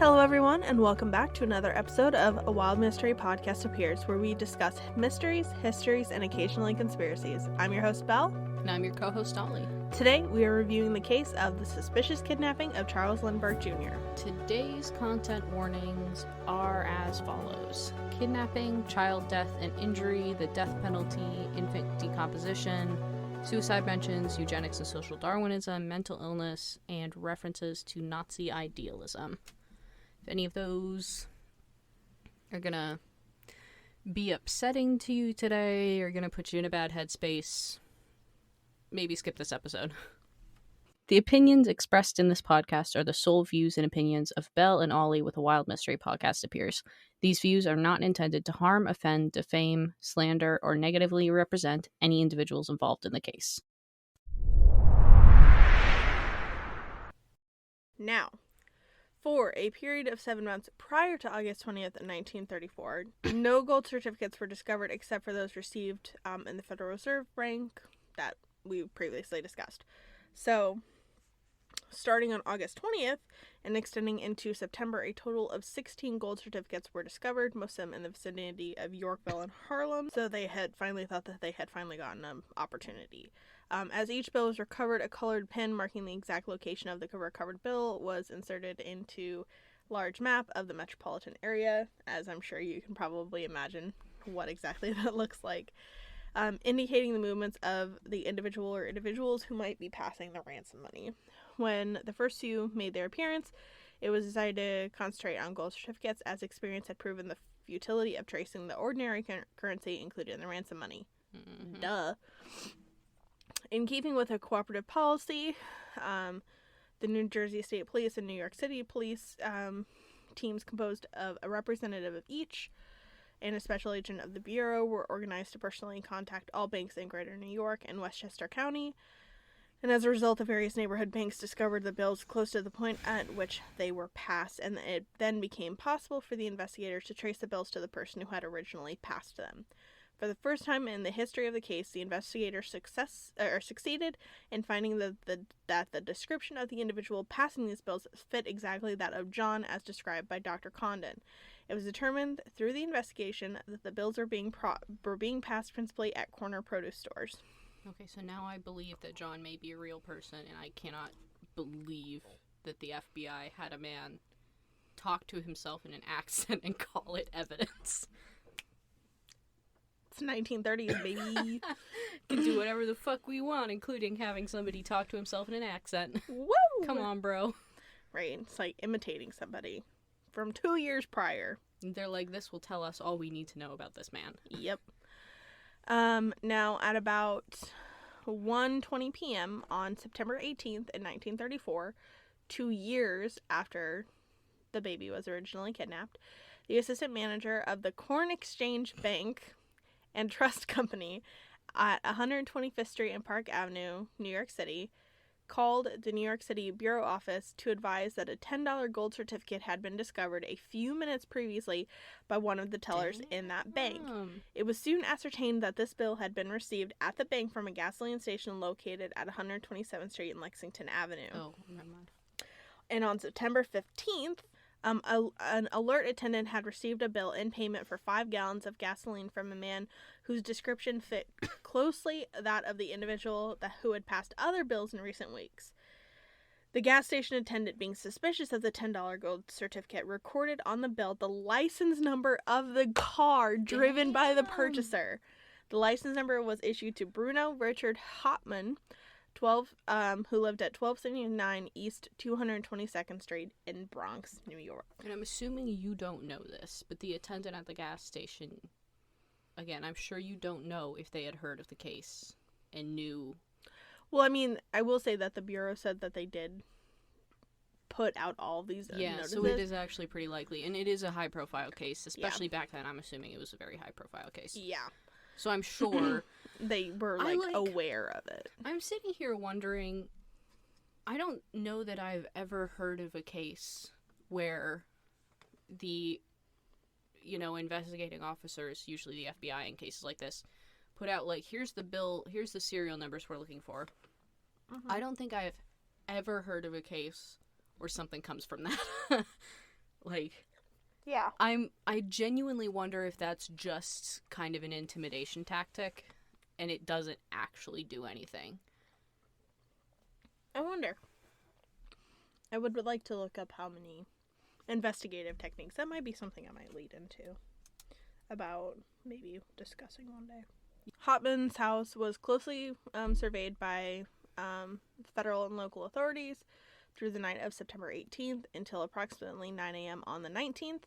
Hello everyone, and welcome back to another episode of A Wild Mystery Podcast Appears, where we discuss mysteries, histories, and occasionally conspiracies. I'm your host, Belle. And I'm your co-host, Ollie. Today, we are reviewing the case of the suspicious kidnapping of Charles Lindbergh Jr. Today's content warnings are as follows. Kidnapping, child death and injury, the death penalty, infant decomposition, suicide mentions, eugenics and social Darwinism, mental illness, and references to Nazi idealism. If any of those are gonna be upsetting to you today, or gonna put you in a bad headspace, maybe skip this episode. The opinions expressed in this podcast are the sole views and opinions of Belle and Ollie with a Wild Mystery Podcast Appears. These views are not intended to harm, offend, defame, slander, or negatively represent any individuals involved in the case. Now, for a period of 7 months prior to August 20th, 1934, no gold certificates were discovered except for those received in the Federal Reserve Bank that we previously discussed. So, starting on August 20th and extending into September, a total of 16 gold certificates were discovered, most of them in the vicinity of Yorkville and Harlem. So they had finally thought that they had finally gotten an opportunity. As each bill was recovered, a colored pin marking the exact location of the recovered bill was inserted into a large map of the metropolitan area, as I'm sure you can probably imagine what exactly that looks like, indicating the movements of the individual or individuals who might be passing the ransom money. When the first few made their appearance, it was decided to concentrate on gold certificates, as experience had proven the futility of tracing the ordinary currency included in the ransom money. Mm-hmm. Duh. In keeping with a cooperative policy, the New Jersey State Police and New York City Police teams composed of a representative of each and a special agent of the Bureau were organized to personally contact all banks in Greater New York and Westchester County. And as a result, the various neighborhood banks discovered the bills close to the point at which they were passed, and it then became possible for the investigators to trace the bills to the person who had originally passed them. For the first time in the history of the case, the investigators succeeded in finding that the description of the individual passing these bills fit exactly that of John as described by Dr. Condon. It was determined through the investigation that the bills were being passed principally at corner produce stores. Okay, so now I believe that John may be a real person, and I cannot believe that the FBI had a man talk to himself in an accent and call it evidence. It's 1930s, baby. Can do whatever the fuck we want, including having somebody talk to himself in an accent. Woo! Come on, bro. Right, it's like imitating somebody from 2 years prior. They're like, this will tell us all we need to know about this man. Yep. Now, at about 1:20 p.m. on September 18th in 1934, 2 years after the baby was originally kidnapped, the assistant manager of the Corn Exchange Bank and Trust Company at 125th Street and Park Avenue, New York City, called the New York City Bureau office to advise that a $10 gold certificate had been discovered a few minutes previously by one of the tellers in that bank. It was soon ascertained that this bill had been received at the bank from a gasoline station located at 127th Street and Lexington Avenue. Oh, never mind. And on September 15th, an alert attendant had received a bill in payment for 5 gallons of gasoline from a man whose description fit closely that of the individual who had passed other bills in recent weeks. The gas station attendant, being suspicious of the $10 gold certificate, recorded on the bill the license number of the car driven by the purchaser. The license number was issued to Bruno Richard Hopman, who lived at 1279 East 222nd Street in Bronx, New York. And I'm assuming you don't know this, but the attendant at the gas station, again, I'm sure you don't know if they had heard of the case and knew. Well, I mean, I will say that the Bureau said that they did put out all these notices. So it is actually pretty likely, and it is a high-profile case, especially back then. I'm assuming it was a very high-profile case. Yeah. So I'm sure they were, aware of it. I'm sitting here wondering, I don't know that I've ever heard of a case where the, investigating officers, usually the FBI in cases like this, put out, here's the bill, here's the serial numbers we're looking for. Mm-hmm. I don't think I've ever heard of a case where something comes from that. Like, Yeah. I genuinely wonder if that's just kind of an intimidation tactic, and it doesn't actually do anything. I wonder. I would like to look up how many investigative techniques. That might be something I might lead into about maybe discussing one day. Hopman's house was closely surveyed by federal and local authorities through the night of September 18th until approximately 9 a.m. on the 19th.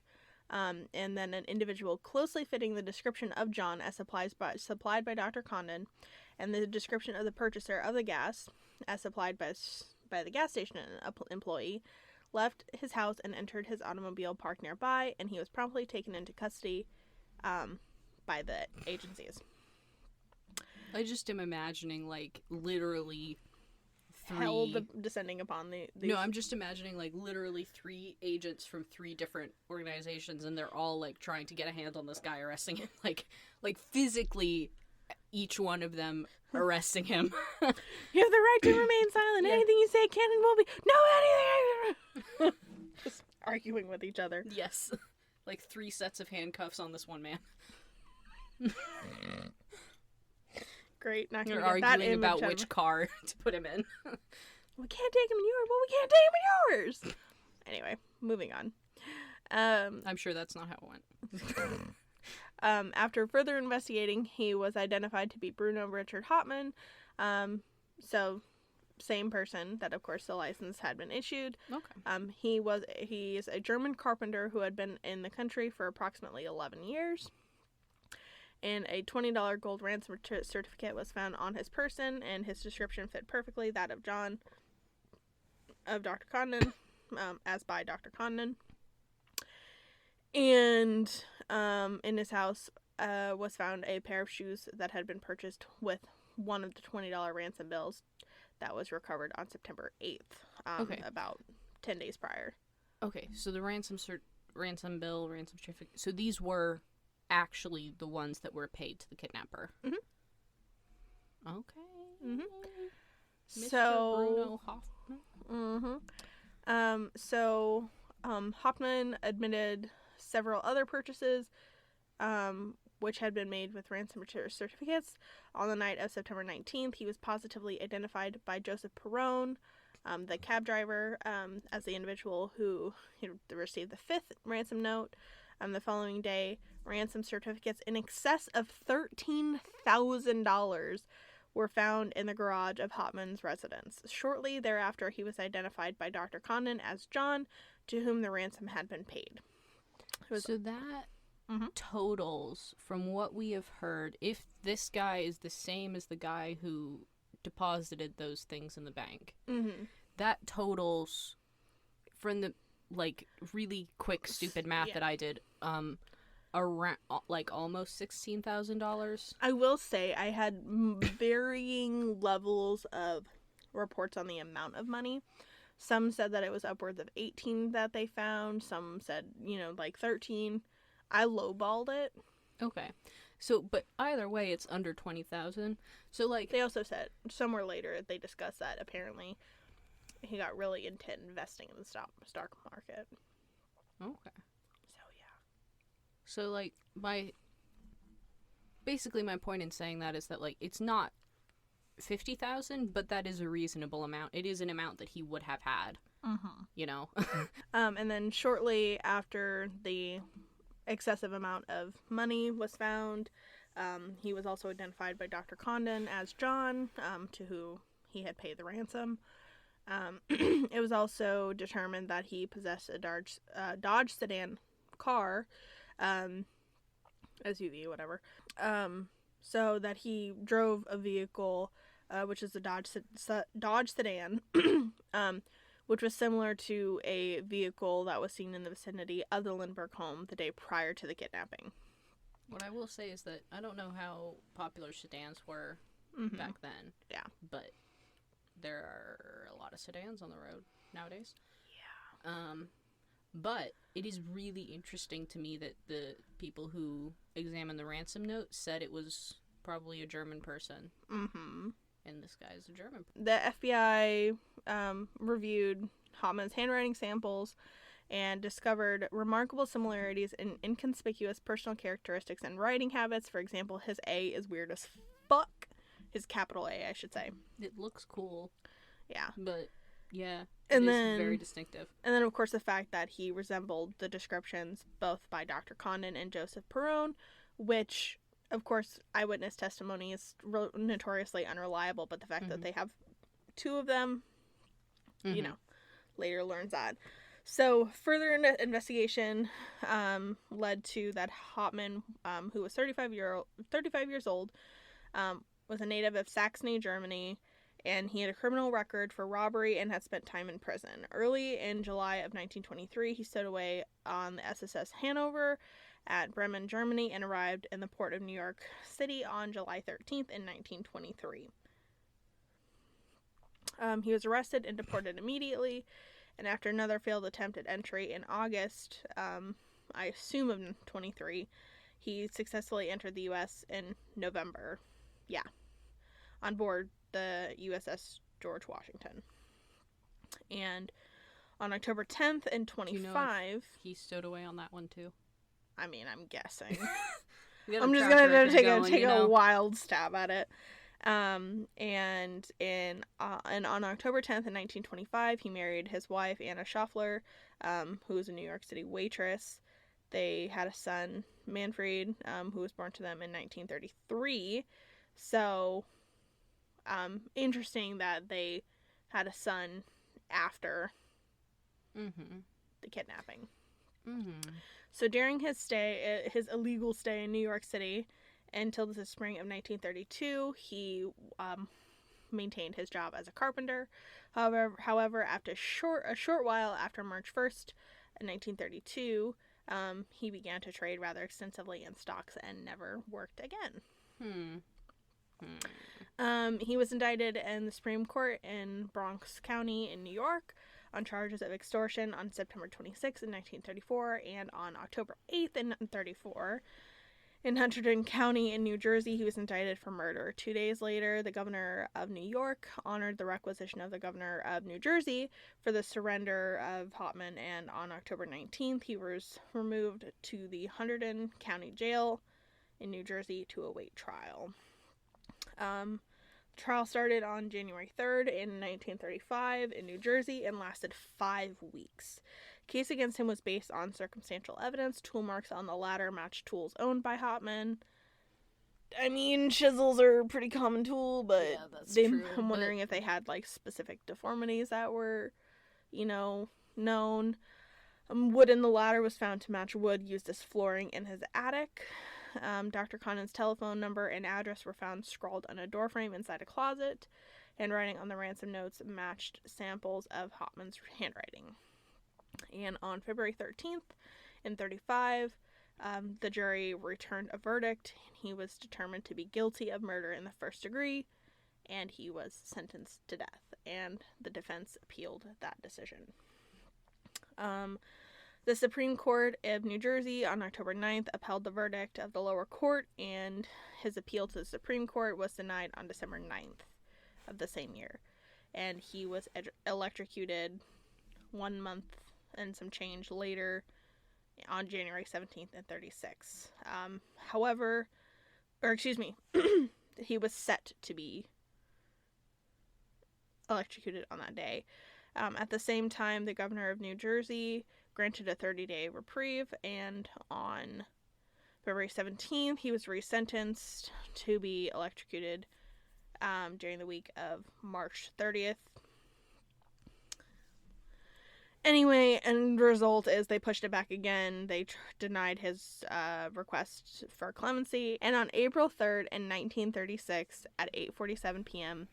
And then an individual closely fitting the description of John as supplied by Dr. Condon, and the description of the purchaser of the gas as supplied by the gas station employee, left his house and entered his automobile parked nearby, and he was promptly taken into custody by the agencies. I just am imagining, like, literally Hell descending upon these... No, I'm just imagining, like, literally 3 agents from 3 different organizations, and they're all, like, trying to get a hand on this guy, arresting him. Like physically, each one of them arresting him. You have the right to remain silent. Yeah. Anything you say can and will be... No, anything... Just arguing with each other. Yes. Like 3 sets of handcuffs on this one man. Great. Not You're arguing about which car to put him in. We can't take him in yours. Well, we can't take him in yours. Anyway, moving on. I'm sure that's not how it went. After further investigating, he was identified to be Bruno Richard Hopman. So, same person that, of course, the license had been issued. Okay. He's a German carpenter who had been in the country for approximately 11 years. And a $20 gold ransom certificate was found on his person, and his description fit perfectly that of Dr. Condon, as by Dr. Condon. And in his house was found a pair of shoes that had been purchased with one of the $20 ransom bills that was recovered on September 8th, about 10 days prior. Okay, so the ransom bill, ransom certificate, so these were actually the ones that were paid to the kidnapper. Mm-hmm. Okay. Mm-hmm. Mr. Bruno Hoffman. Mm-hmm. Hoffman admitted several other purchases, which had been made with ransom certificates. On the night of September 19th, he was positively identified by Joseph Perrone, the cab driver, as the individual who received the 5th ransom note. The following day, ransom certificates in excess of $13,000 were found in the garage of Hopman's residence. Shortly thereafter, he was identified by Dr. Condon as John, to whom the ransom had been paid. So that totals, from what we have heard, if this guy is the same as the guy who deposited those things in the bank, that totals, from the really quick stupid math that I did, around almost $16,000. I will say I had varying levels of reports on the amount of money. Some said that it was upwards of 18 that they found. Some said, 13. I lowballed it. Okay. So, but either way, it's under 20,000. So, they also said somewhere later they discussed that apparently he got really into investing in the stock market. Okay. So, yeah. So, my point in saying that is that, it's not 50,000, but that is a reasonable amount. It is an amount that he would have had, And then shortly after the excessive amount of money was found, he was also identified by Dr. Condon as John, to who he had paid the ransom. It was also determined that he possessed a Dodge sedan car, SUV, whatever, so that he drove a vehicle, which is a Dodge sedan, which was similar to a vehicle that was seen in the vicinity of the Lindbergh home the day prior to the kidnapping. What I will say is that I don't know how popular sedans were back then. Yeah. But there are a lot of sedans on the road nowadays. Yeah. But it is really interesting to me that the people who examined the ransom note said it was probably a German person. Mm-hmm. And this guy is a German person. The FBI reviewed Hopman's handwriting samples and discovered remarkable similarities in inconspicuous personal characteristics and writing habits. For example, his A is weird as fuck. His capital A, I should say. It looks cool. Yeah. But, yeah, and it then, is very distinctive. And then, of course, the fact that he resembled the descriptions both by Dr. Condon and Joseph Perrone, which, of course, eyewitness testimony is notoriously unreliable, but the fact that they have two of them, you know, later learns that. So further investigation led to that Hauptmann, who was 35 years old, was a native of Saxony, Germany, and he had a criminal record for robbery and had spent time in prison. Early in July of 1923, he stowed away on the SSS Hanover at Bremen, Germany, and arrived in the port of New York City on July 13th in 1923. He was arrested and deported immediately, and after another failed attempt at entry in August, I assume of 23, he successfully entered the U.S. in November. Yeah. On board the USS George Washington. And on October 10th and 25... Do you know if he stowed away on that one, too? I mean, I'm guessing. I'm just going to take a wild stab at it. And on October 10th in 1925, he married his wife, Anna Schaffler, who was a New York City waitress. They had a son, Manfred, who was born to them in 1933. So, interesting that they had a son after the kidnapping. So during his illegal stay in New York City, until the spring of 1932, he maintained his job as a carpenter. However, after a short while after March 1st, 1932, he began to trade rather extensively in stocks and never worked again. He was indicted in the Supreme Court in Bronx County in New York on charges of extortion on September 26 in 1934 and on October 8th in 1934. In Hunterdon County in New Jersey, he was indicted for murder. 2 days later, the governor of New York honored the requisition of the governor of New Jersey for the surrender of Hauptmann, and on October 19th, he was removed to the Hunterdon County Jail in New Jersey to await trial. Trial started on January 3rd in 1935 in New Jersey and lasted 5 weeks. Case against him was based on circumstantial evidence. Tool marks on the latter matched tools owned by Hauptmann. I mean, chisels are a pretty common tool, but yeah, that's true, I'm wondering if they had, like, specific deformities that were, known. Wood in the ladder was found to match wood used as flooring in his attic. Dr. Condon's telephone number and address were found scrawled on a doorframe inside a closet, and writing on the ransom notes matched samples of Hauptmann's handwriting. And on February 13th, in 1935, the jury returned a verdict. He was determined to be guilty of murder in the first degree, and he was sentenced to death, and the defense appealed that decision. The Supreme Court of New Jersey on October 9th upheld the verdict of the lower court, and his appeal to the Supreme Court was denied on December 9th of the same year, and he was electrocuted 1 month and some change later on January 17th and 36. He was set to be electrocuted on that day. At the same time, the governor of New Jersey granted a 30-day reprieve, and on February 17th, he was resentenced to be electrocuted during the week of March 30th. Anyway, end result is they pushed it back again. They denied his request for clemency, and on April 3rd in 1936 at 8:47 p.m.,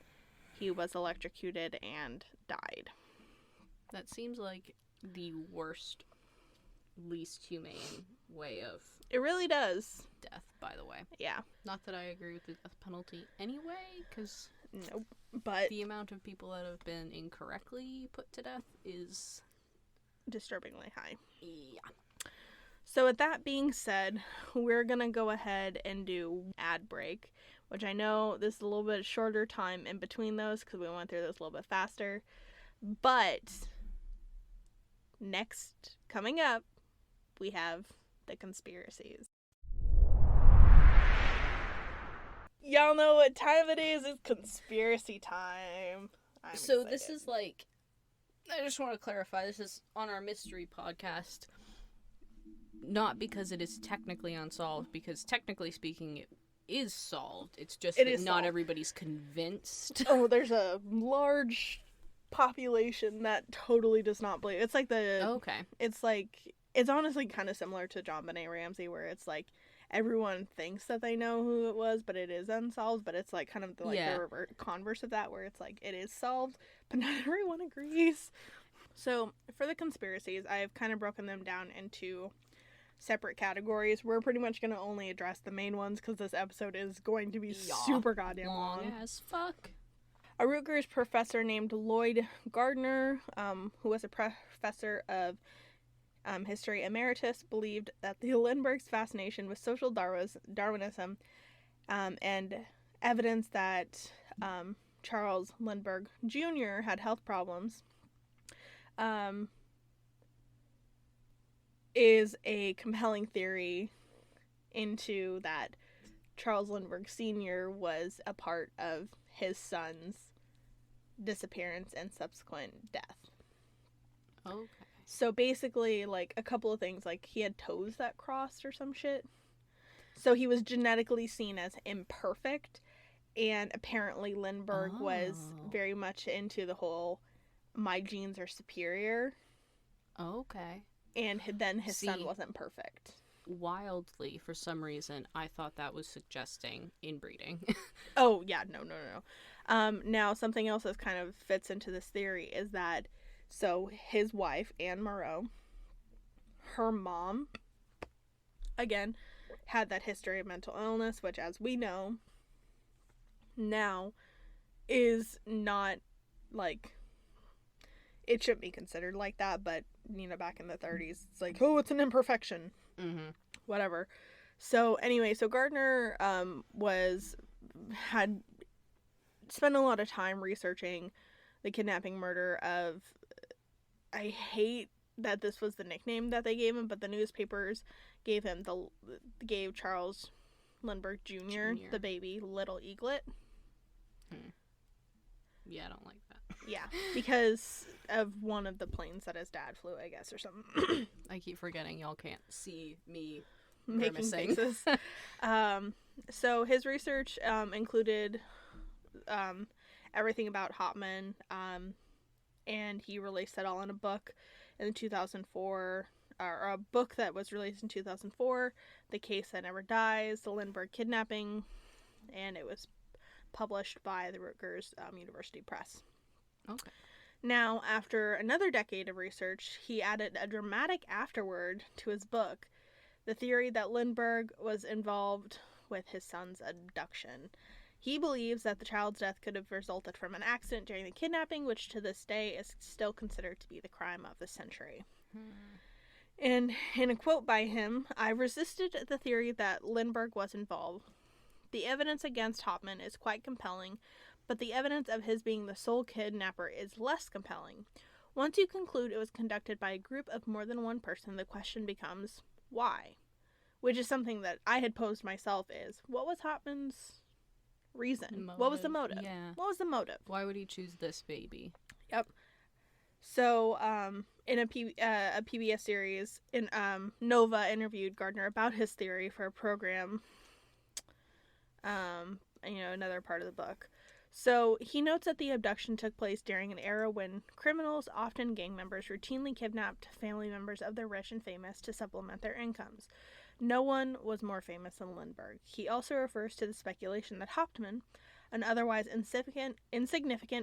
he was electrocuted and died. That seems like the worst, least humane way of... It really does. Death, by the way. Yeah. Not that I agree with the death penalty anyway, because... Nope. But... the amount of people that have been incorrectly put to death is... disturbingly high. Yeah. So with that being said, we're going to go ahead and do ad break, which I know this is a little bit shorter time in between those because we went through those a little bit faster. But Next, coming up, we have the conspiracies. Y'all know what time it is. It's conspiracy time. I'm so excited. This is like, I just want to clarify, this is on our mystery podcast. Not because it is technically unsolved, because technically speaking, it is solved. It's just that not everybody's convinced. Oh, there's a large population that totally does not believe. It's like it's honestly kind of similar to John Benet Ramsey, where it's like everyone thinks that they know who it was, but it is unsolved. But it's like kind of the converse of that, where it's like it is solved, but not everyone agrees. So for the conspiracies, I've kind of broken them down into separate categories. We're pretty much going to only address the main ones because this episode is going to be super goddamn long. As fuck. A Rutgers professor named Lloyd Gardner, who was a professor of history emeritus, believed that the Lindberghs' fascination with social Darwinism and evidence that Charles Lindbergh Jr. had health problems is a compelling theory into that Charles Lindbergh Sr. was a part of his son's disappearance and subsequent death. Okay. So basically, like, a couple of things, like, he had toes that crossed or some shit. So he was genetically seen as imperfect, and apparently Lindbergh was very much into the whole, my genes are superior. Okay. And then his son wasn't perfect. Wildly, for some reason, I thought that was suggesting inbreeding. Oh, yeah, no. Now, something else that kind of fits into this theory is that, so his wife, Anne Moreau, her mom, again, had that history of mental illness, which, as we know, now is not, like, it shouldn't be considered like that, but, you know, back in the 30s, it's like, oh, it's an imperfection. Mm-hmm. Whatever. So, anyway, so Gardner had spent a lot of time researching the kidnapping murder of, I hate that this was the nickname that they gave him, but the newspapers gave Charles Lindbergh Jr. the baby, Little Eaglet. Yeah, I don't like that. Yeah, because of one of the planes that his dad flew, I guess, or something. I keep forgetting y'all can't see me making faces. So his research included everything about Hauptmann, and he released it all in a book in 2004, or a book that was released in 2004, The Case That Never Dies, The Lindbergh Kidnapping, and it was published by the Rutgers University Press. Okay. Now, after another decade of research, he added a dramatic afterword to his book, the theory that Lindbergh was involved with his son's abduction. He believes that the child's death could have resulted from an accident during the kidnapping, which to this day is still considered to be the crime of the century. And in a quote by him, "I resisted the theory that Lindbergh was involved. The evidence against Hauptmann is quite compelling, but the evidence of his being the sole kidnapper is less compelling. Once you conclude it was conducted by a group of more than one person, the question becomes, why?" Which is something that I had posed myself is, what was Hauptmann's reason? Motive. What was the motive? Yeah. What was the motive? Why would he choose this baby? Yep. So, in a PBS series, Nova interviewed Gardner about his theory for a program, another part of the book. So, he notes that the abduction took place during an era when criminals, often gang members, routinely kidnapped family members of the rich and famous to supplement their incomes. No one was more famous than Lindbergh. He also refers to the speculation that Hauptmann, an otherwise insignificant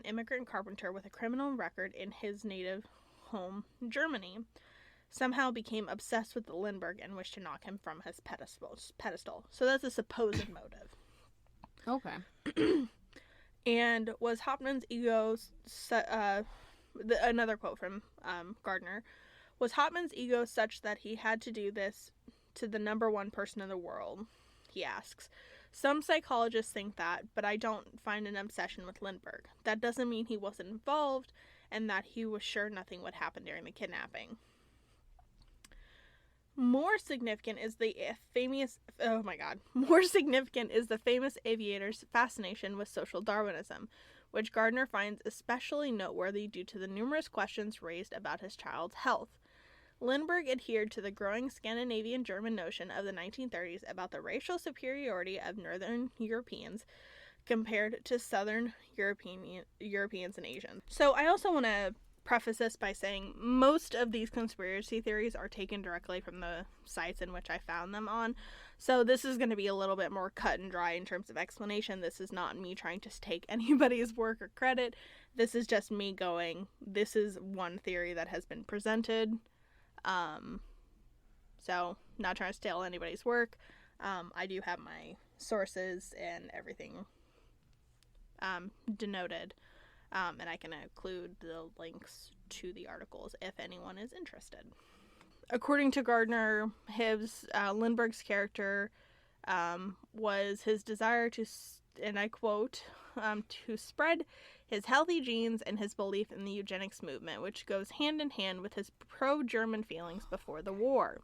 immigrant carpenter with a criminal record in his native home, Germany, somehow became obsessed with Lindbergh and wished to knock him from his pedestal. So that's a supposed motive. Okay. And was Hauptmann's ego... another quote from Gardner. Was Hauptmann's ego such that he had to do this to the number one person in the world? He asks. Some psychologists think that, but I don't find an obsession with Lindbergh. That doesn't mean he wasn't involved, and that he was sure nothing would happen during the kidnapping. More significant is the famous aviator's fascination with social Darwinism, which Gardner finds especially noteworthy due to the numerous questions raised about his child's health. Lindbergh adhered to the growing Scandinavian German notion of the 1930s about the racial superiority of Northern Europeans compared to Southern Europeans and Asians. So I also want to preface this by saying most of these conspiracy theories are taken directly from the sites in which I found them on. So this is going to be a little bit more cut and dry in terms of explanation. This is not me trying to take anybody's work or credit. This is just me going, this is one theory that has been presented. So not trying to steal anybody's work. I do have my sources and everything denoted. And I can include the links to the articles if anyone is interested. According to Gardner, Lindbergh's character was his desire to, and I quote, to spread his healthy genes and his belief in the eugenics movement, which goes hand in hand with his pro-German feelings before the war.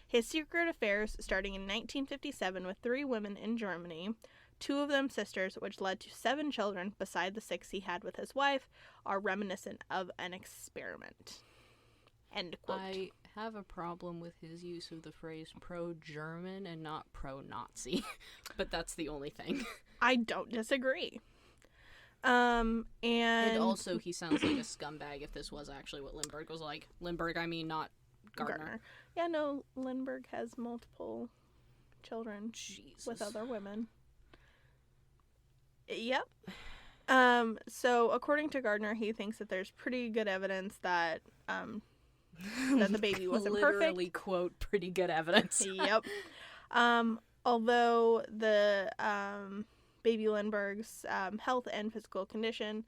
His secret affairs, starting in 1957 with 3 women in Germany, 2 of them sisters, which led to 7 children beside the 6 he had with his wife, are reminiscent of an experiment. End quote. I have a problem with his use of the phrase pro-German and not pro-Nazi, but that's the only thing. I don't disagree. And also he sounds like a scumbag if this was actually what Lindbergh was like. Lindbergh, I mean, not Gardner. Yeah, no, Lindbergh has multiple children with other women. Yep. So according to Gardner, he thinks that there's pretty good evidence that that the baby wasn't Literally, perfect. quote, pretty good evidence. Yep. Although the baby Lindbergh's health and physical condition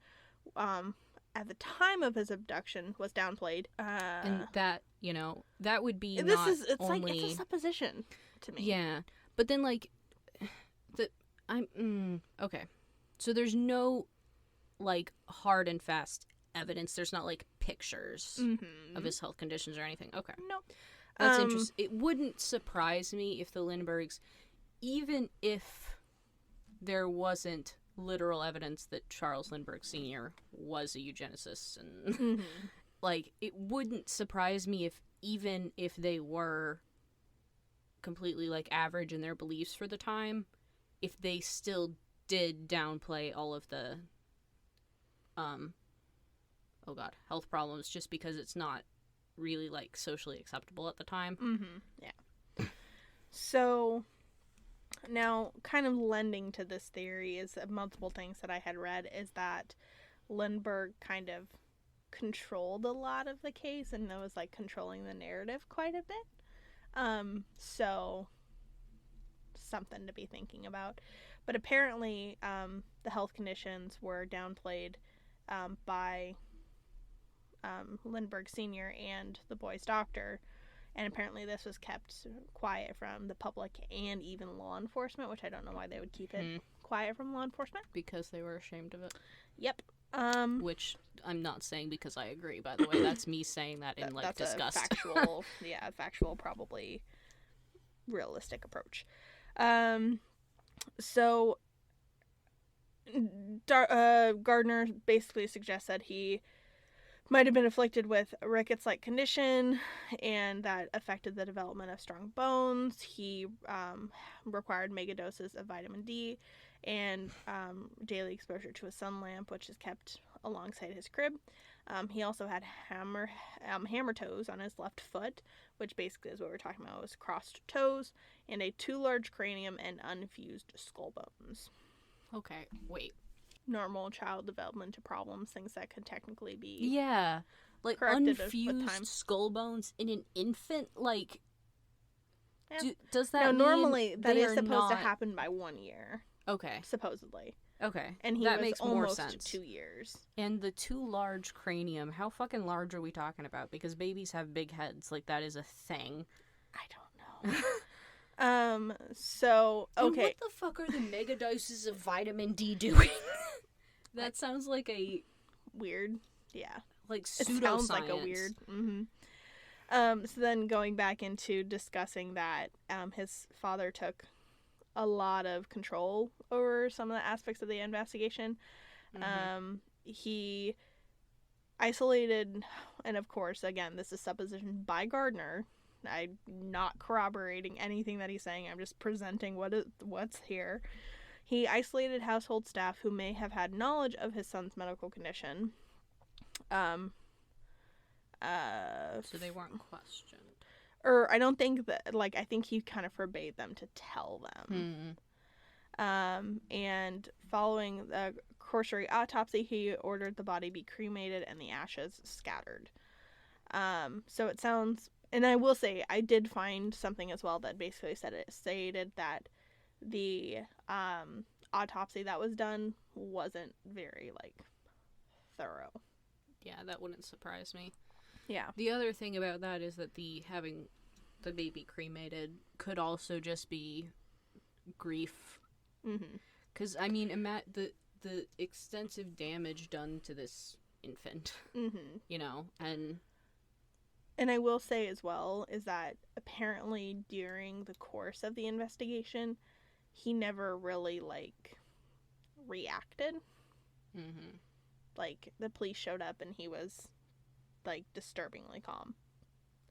at the time of his abduction was downplayed. And that, you know, that would be it's a supposition to me. Yeah. But then, like, okay. So there's no, like, hard and fast evidence. There's not, like, pictures of his health conditions or anything. Okay. No. That's interesting. It wouldn't surprise me if the Lindberghs, even if there wasn't literal evidence that Charles Lindbergh Sr. was a eugenicist, and, like, it wouldn't surprise me if, even if they were completely, like, average in their beliefs for the time, if they still did downplay all of the health problems just because it's not really, like, socially acceptable at the time. Yeah. So now, kind of lending to this theory is multiple things that I had read is that Lindbergh kind of controlled a lot of the case and was, like, controlling the narrative quite a bit. So something to be thinking about. But apparently, the health conditions were downplayed by Lindbergh Sr. and the boy's doctor. And apparently this was kept quiet from the public and even law enforcement, which I don't know why they would keep it quiet from law enforcement. Because they were ashamed of it. Yep. Which I'm not saying because I agree, by the way. That's me saying that in, like, that's disgust. A factual, probably realistic approach. So Gardner basically suggests that he might have been afflicted with a rickets-like condition and that affected the development of strong bones. He required mega doses of vitamin D and daily exposure to a sun lamp, which is kept alongside his crib. He also had hammer toes on his left foot, which basically is what we're talking about, was crossed toes, and a too large cranium and unfused skull bones. Okay, wait. Normal child developmental problems, things that could technically be like corrected unfused skull bones in an infant, like, yeah. Does that mean normally that is supposed not... to happen by 1 year. Okay. Supposedly. Okay. And that was makes almost more sense. 2 years. And the too large cranium, how fucking large are we talking about? Because babies have big heads, like, that is a thing. I don't know. So, okay. And what the fuck are the mega doses of vitamin D doing? That sounds like a... Weird. Yeah. like It pseudoscience. sounds like a weird. So then going back into discussing that, his father took a lot of control over some of the aspects of the investigation. He isolated, and of course, again, this is supposition by Gardner. I'm not corroborating anything that he's saying. I'm just presenting what's here. He isolated household staff who may have had knowledge of his son's medical condition. So they weren't questioned. Or I don't think that, like, I think he kind of forbade them to tell them. And following the cursory autopsy, he ordered the body be cremated and the ashes scattered. So it sounds, and I will say, I did find something as well that basically stated that the autopsy that was done wasn't very, like, thorough. Yeah, that wouldn't surprise me. Yeah. The other thing about that is that having the baby cremated could also just be grief. Because, I mean, the extensive damage done to this infant, you know, and I will say as well is that apparently during the course of the investigation, he never really, like, reacted. Like, the police showed up and he was, like, disturbingly calm,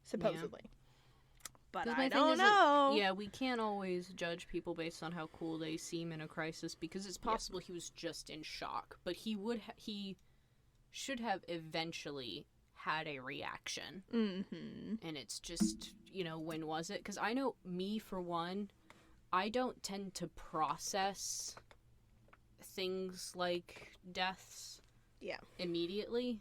supposedly. Yeah. But I don't know. Yeah, we can't always judge people based on how cool they seem in a crisis, because it's possible he was just in shock. But he should have eventually had a reaction. And it's just, you know, when was it? Because I know me, for one, I don't tend to process things like deaths immediately.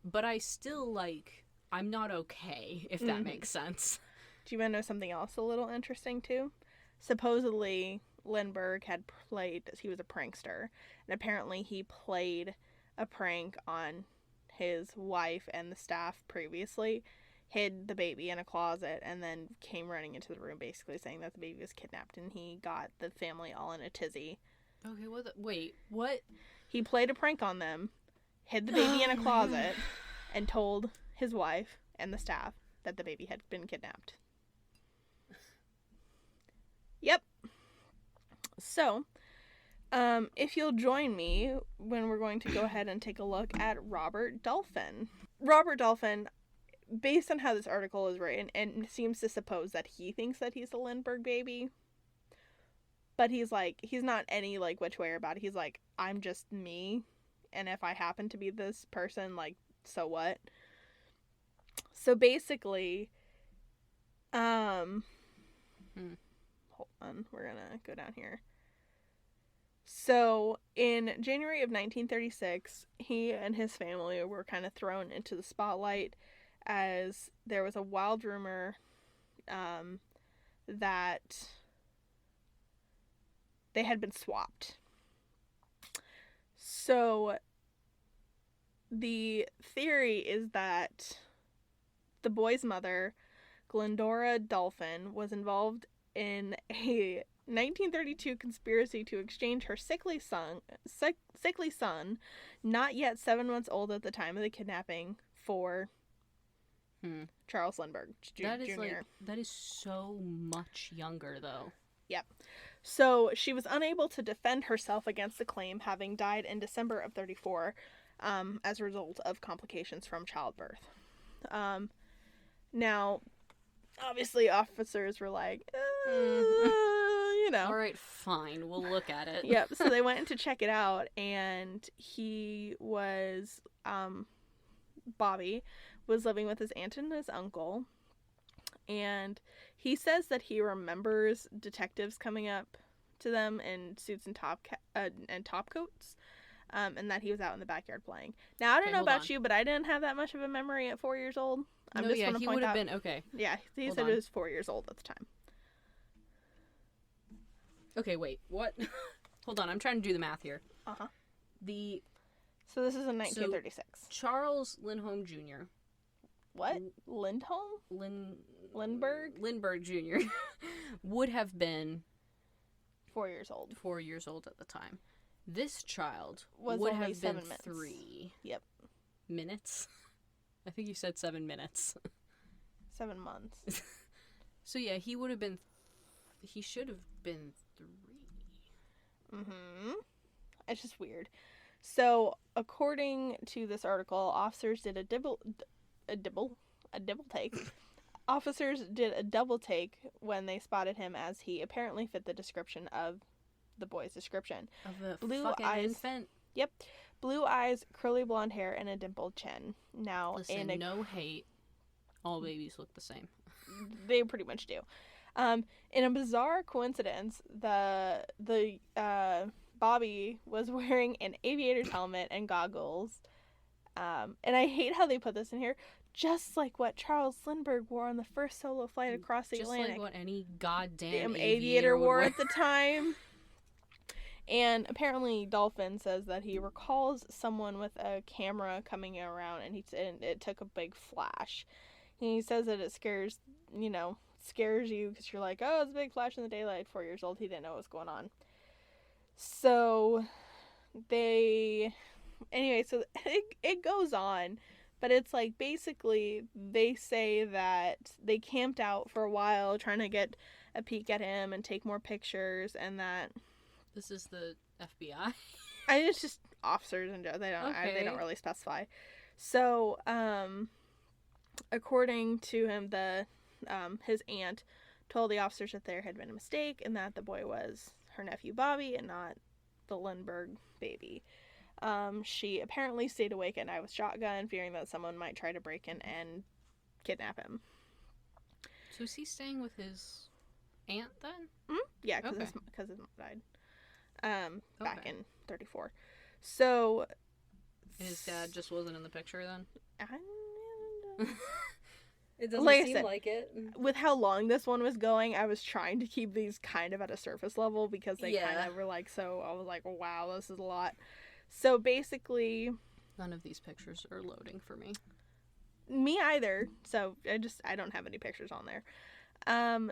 But I still, like, I'm not okay, if that makes sense. Do you want to know something else a little interesting, too? Supposedly, Lindbergh he was a prankster, and apparently he played a prank on his wife and the staff previously, hid the baby in a closet, and then came running into the room basically saying that the baby was kidnapped, and he got the family all in a tizzy. Okay, wait, what? He played a prank on them, hid the baby in a closet, and told his wife and the staff that the baby had been kidnapped. Yep. So, if you'll join me when we're going to go ahead and take a look at Robert Dolphin. Robert Dolphin, based on how this article is written, and seems to suppose that he thinks that he's the Lindbergh baby. But he's not any, like, which way about it. He's like, I'm just me. And if I happen to be this person, like, so what? So basically, hold on, we're gonna go down here. So in January of 1936, he and his family were kind of thrown into the spotlight as there was a wild rumor that they had been swapped. So the theory is that the boy's mother, Glendora Dolphin, was involved in a 1932 conspiracy to exchange her sickly son, not yet 7 months old at the time of the kidnapping, for Charles Lindbergh Jr. That is so much younger, though. Yep. So she was unable to defend herself against the claim, having died in December of 1934 as a result of complications from childbirth. Now, obviously, officers were like, you know. All right, fine, we'll look at it. Yep, so they went in to check it out, and he was, Bobby was living with his aunt and his uncle, and he says that he remembers detectives coming up to them in suits and top coats, and that he was out in the backyard playing. Now, I don't know about you, but I didn't have that much of a memory at 4 years old. He would have been, okay. Yeah, he said he was 4 years old at the time. Okay, wait, what? Hold on, I'm trying to do the math here. So this is in 1936. Charles Lindholm Jr. What? Lindholm? Lindbergh? Lindbergh Jr. would have been 4 years old. 4 years old at the time. This child would would only have 7 been months. 3. Yep. minutes. I think you said 7 minutes. 7 months. So yeah, he should have been 3. Mm-hmm. It's just weird. So, according to this article, officers did a double take. Officers did a double take when they spotted him, as he apparently fit the description of the boy's description. Of a Blue fucking eyes, infant. Yep. Blue eyes, curly blonde hair, and a dimpled chin. Now, listen, no hate. All babies look the same. They pretty much do. In a bizarre coincidence, the Bobby was wearing an aviator's helmet and goggles. And I hate how they put this in here. Just like what Charles Lindbergh wore on the first solo flight across the Atlantic. Just like what any goddamn aviator wore would at the time. And apparently Dolphin says that he recalls someone with a camera coming around, and it took a big flash. He says that it scares you because you're like, oh, it's a big flash in the daylight. 4 years old, he didn't know what was going on. So it goes on, but it's like basically they say that they camped out for a while trying to get a peek at him and take more pictures, and that this is the FBI. It's just officers and they don't really specify. So according to him, his aunt told the officers that there had been a mistake and that the boy was her nephew Bobby and not the Lindbergh baby. She apparently stayed awake at night with shotgun, fearing that someone might try to break in and kidnap him. So is he staying with his aunt then? Mm-hmm. Yeah, because his mom died back in 1934. So and his dad just wasn't in the picture then? It doesn't seem like it. With how long this one was going, I was trying to keep these kind of at a surface level because they kind of were like, so I was like, wow, this is a lot. So basically, none of these pictures are loading for me. Me either. So I don't have any pictures on there.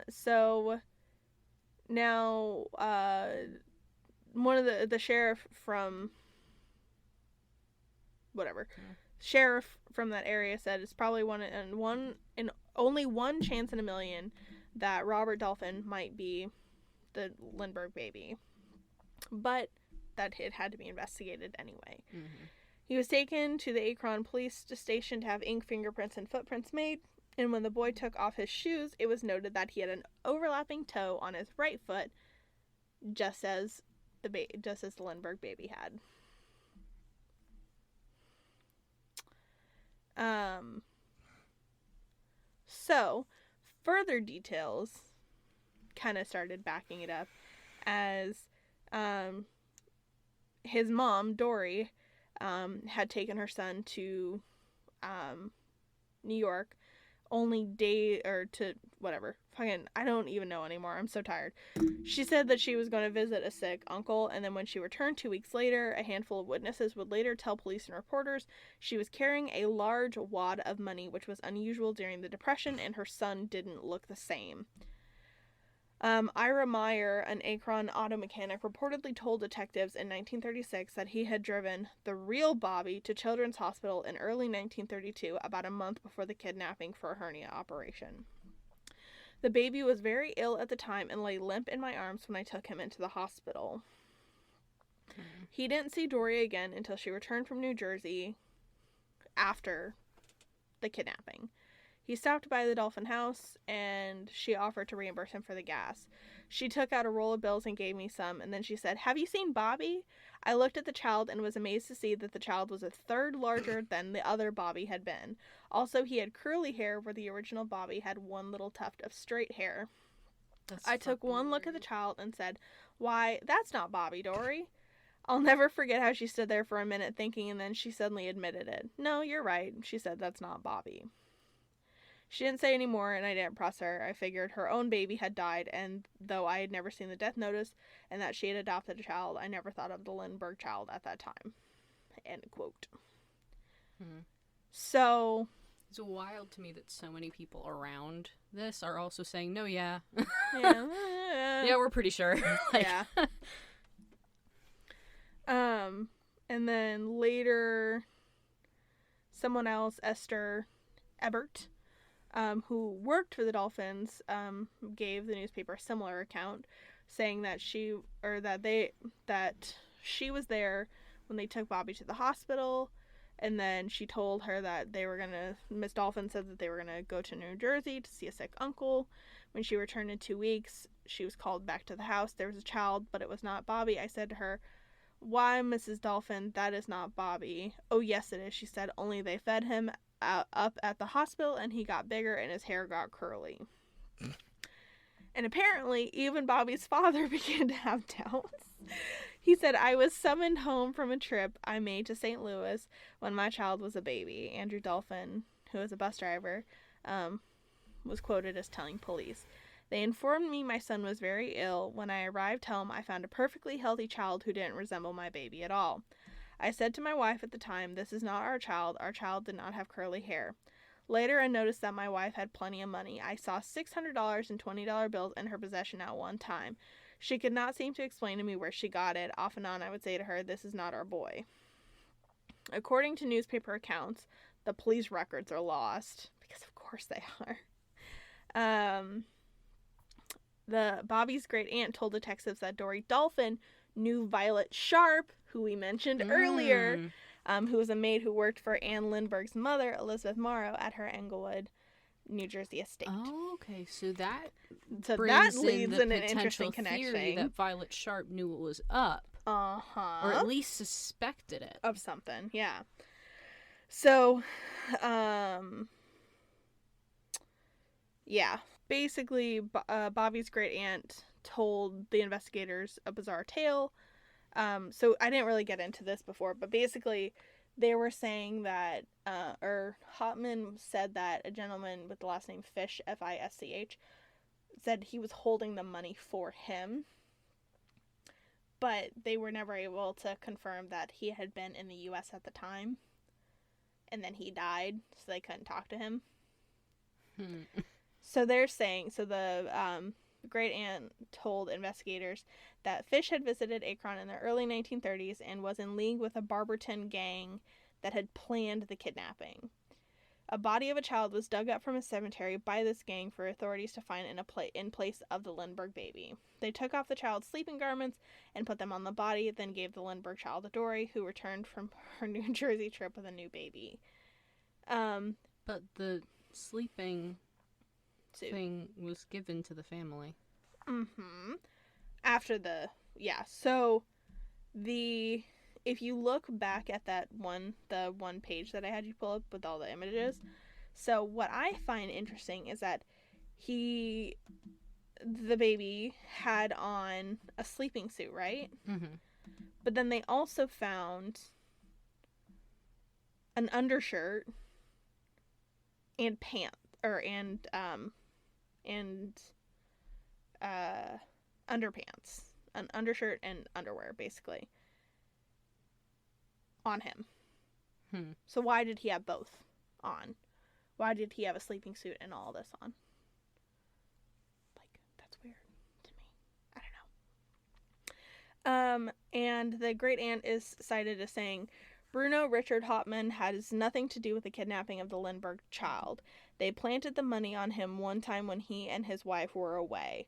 So now, one of the sheriff from sheriff from that area said it's probably only one chance in a million that Robert Dolphin might be the Lindbergh baby, but that it had to be investigated anyway. Mm-hmm. He was taken to the Akron police station to have ink, fingerprints, and footprints made, and when the boy took off his shoes, it was noted that he had an overlapping toe on his right foot, just as the Lindbergh baby had. So, further details kind of started backing it up as his mom, Dory, had taken her son to New York I don't even know anymore. I'm so tired. She said that she was going to visit a sick uncle, and then when she returned 2 weeks later, a handful of witnesses would later tell police and reporters she was carrying a large wad of money, which was unusual during the Depression, and her son didn't look the same. Ira Meyer, an Akron auto mechanic, reportedly told detectives in 1936 that he had driven the real Bobby to Children's Hospital in early 1932, about a month before the kidnapping for a hernia operation. The baby was very ill at the time and lay limp in my arms when I took him into the hospital. Mm-hmm. He didn't see Dory again until she returned from New Jersey after the kidnapping. He stopped by the Dolphin house, and she offered to reimburse him for the gas. She took out a roll of bills and gave me some, and then she said, "Have you seen Bobby?" I looked at the child and was amazed to see that the child was a third larger than the other Bobby had been. Also, he had curly hair where the original Bobby had one little tuft of straight hair. I took one look at the child and said, "Why, that's not Bobby, Dory." I'll never forget how she stood there for a minute thinking, and then she suddenly admitted it. "No, you're right," she said, "that's not Bobby." She didn't say any more, and I didn't press her. I figured her own baby had died, and though I had never seen the death notice and that she had adopted a child, I never thought of the Lindbergh child at that time. End quote. Hmm. So... It's wild to me that so many people around this are also saying, no, yeah. Yeah. Yeah, we're pretty sure. Yeah. And then later... someone else, Esther Ebert, who worked for the Dolphins, gave the newspaper a similar account, saying that she was there when they took Bobby to the hospital, and then she told her that Miss Dolphin said that they were gonna go to New Jersey to see a sick uncle. When she returned in 2 weeks, she was called back to the house. There was a child, but it was not Bobby. I said to her, "Why, Mrs. Dolphin, that is not Bobby." "Oh, yes, it is," she said. "Only they fed him up at the hospital, and he got bigger, and his hair got curly." And apparently, even Bobby's father began to have doubts. He said, "I was summoned home from a trip I made to St. Louis when my child was a baby." Andrew Dolphin, who was a bus driver, was quoted as telling police, "They informed me my son was very ill. When I arrived home, I found a perfectly healthy child who didn't resemble my baby at all. I said to my wife at the time, 'This is not our child. Our child did not have curly hair.' Later, I noticed that my wife had plenty of money. I saw $600 and $20 bills in her possession at one time. She could not seem to explain to me where she got it. Off and on, I would say to her, 'This is not our boy.'" According to newspaper accounts, the police records are lost, because of course they are. The Bobby's great aunt told detectives that Dory Dolphin knew Violet Sharp, who we mentioned earlier, who was a maid who worked for Anne Lindbergh's mother, Elizabeth Morrow, at her Englewood, New Jersey estate. Oh, okay. So that leads in an interesting connection. Theory that Violet Sharp knew it was up. Uh-huh. Or at least suspected it. Of something, yeah. So, yeah. Basically, Bobby's great aunt told the investigators a bizarre tale. So I didn't really get into this before, but basically they were saying that, Hotman said that a gentleman with the last name Fish, Fisch, said he was holding the money for him, but they were never able to confirm that he had been in the U.S. at the time, and then he died, so they couldn't talk to him. So they're saying, the great aunt told investigators that Fish had visited Akron in the early 1930s and was in league with a Barberton gang that had planned the kidnapping. A body of a child was dug up from a cemetery by this gang for authorities to find in place of the Lindbergh baby. They took off the child's sleeping garments and put them on the body, then gave the Lindbergh child to Dory, who returned from her New Jersey trip with a new baby. But the sleeping thing was given to the family. Mm-hmm. After so if you look back at the one page that I had you pull up with all the images, so what I find interesting is that the baby had on a sleeping suit, right? Mm-hmm. But then they also found an undershirt and pants, underpants, an undershirt and underwear, basically, on him. So why did he have both on? Why did he have a sleeping suit and all this on? Like, that's weird to me. I don't know. And the great aunt is cited as saying, "Bruno Richard Hauptmann has nothing to do with the kidnapping of the Lindbergh child. They planted the money on him one time when he and his wife were away."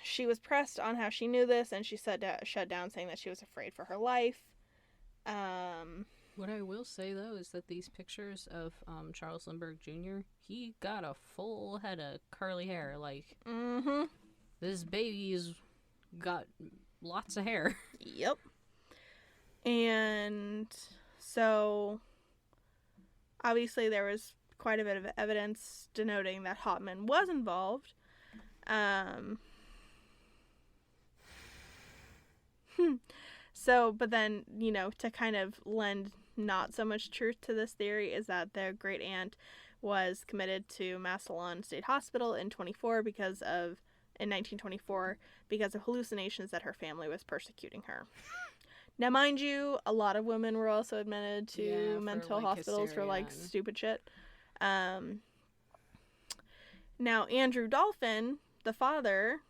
She was pressed on how she knew this, and she shut down, saying that she was afraid for her life. What I will say, though, is that these pictures of Charles Lindbergh Jr., he got a full head of curly hair. Like, this baby's got lots of hair. Yep. And so, obviously, there was quite a bit of evidence denoting that Hauptmann was involved. But then, to kind of lend not so much truth to this theory is that their great aunt was committed to Massillon State Hospital in 1924 because of hallucinations that her family was persecuting her. Now, mind you, a lot of women were also admitted to mental hospitals hysteria for stupid shit. Now, Andrew Dolphin, the father,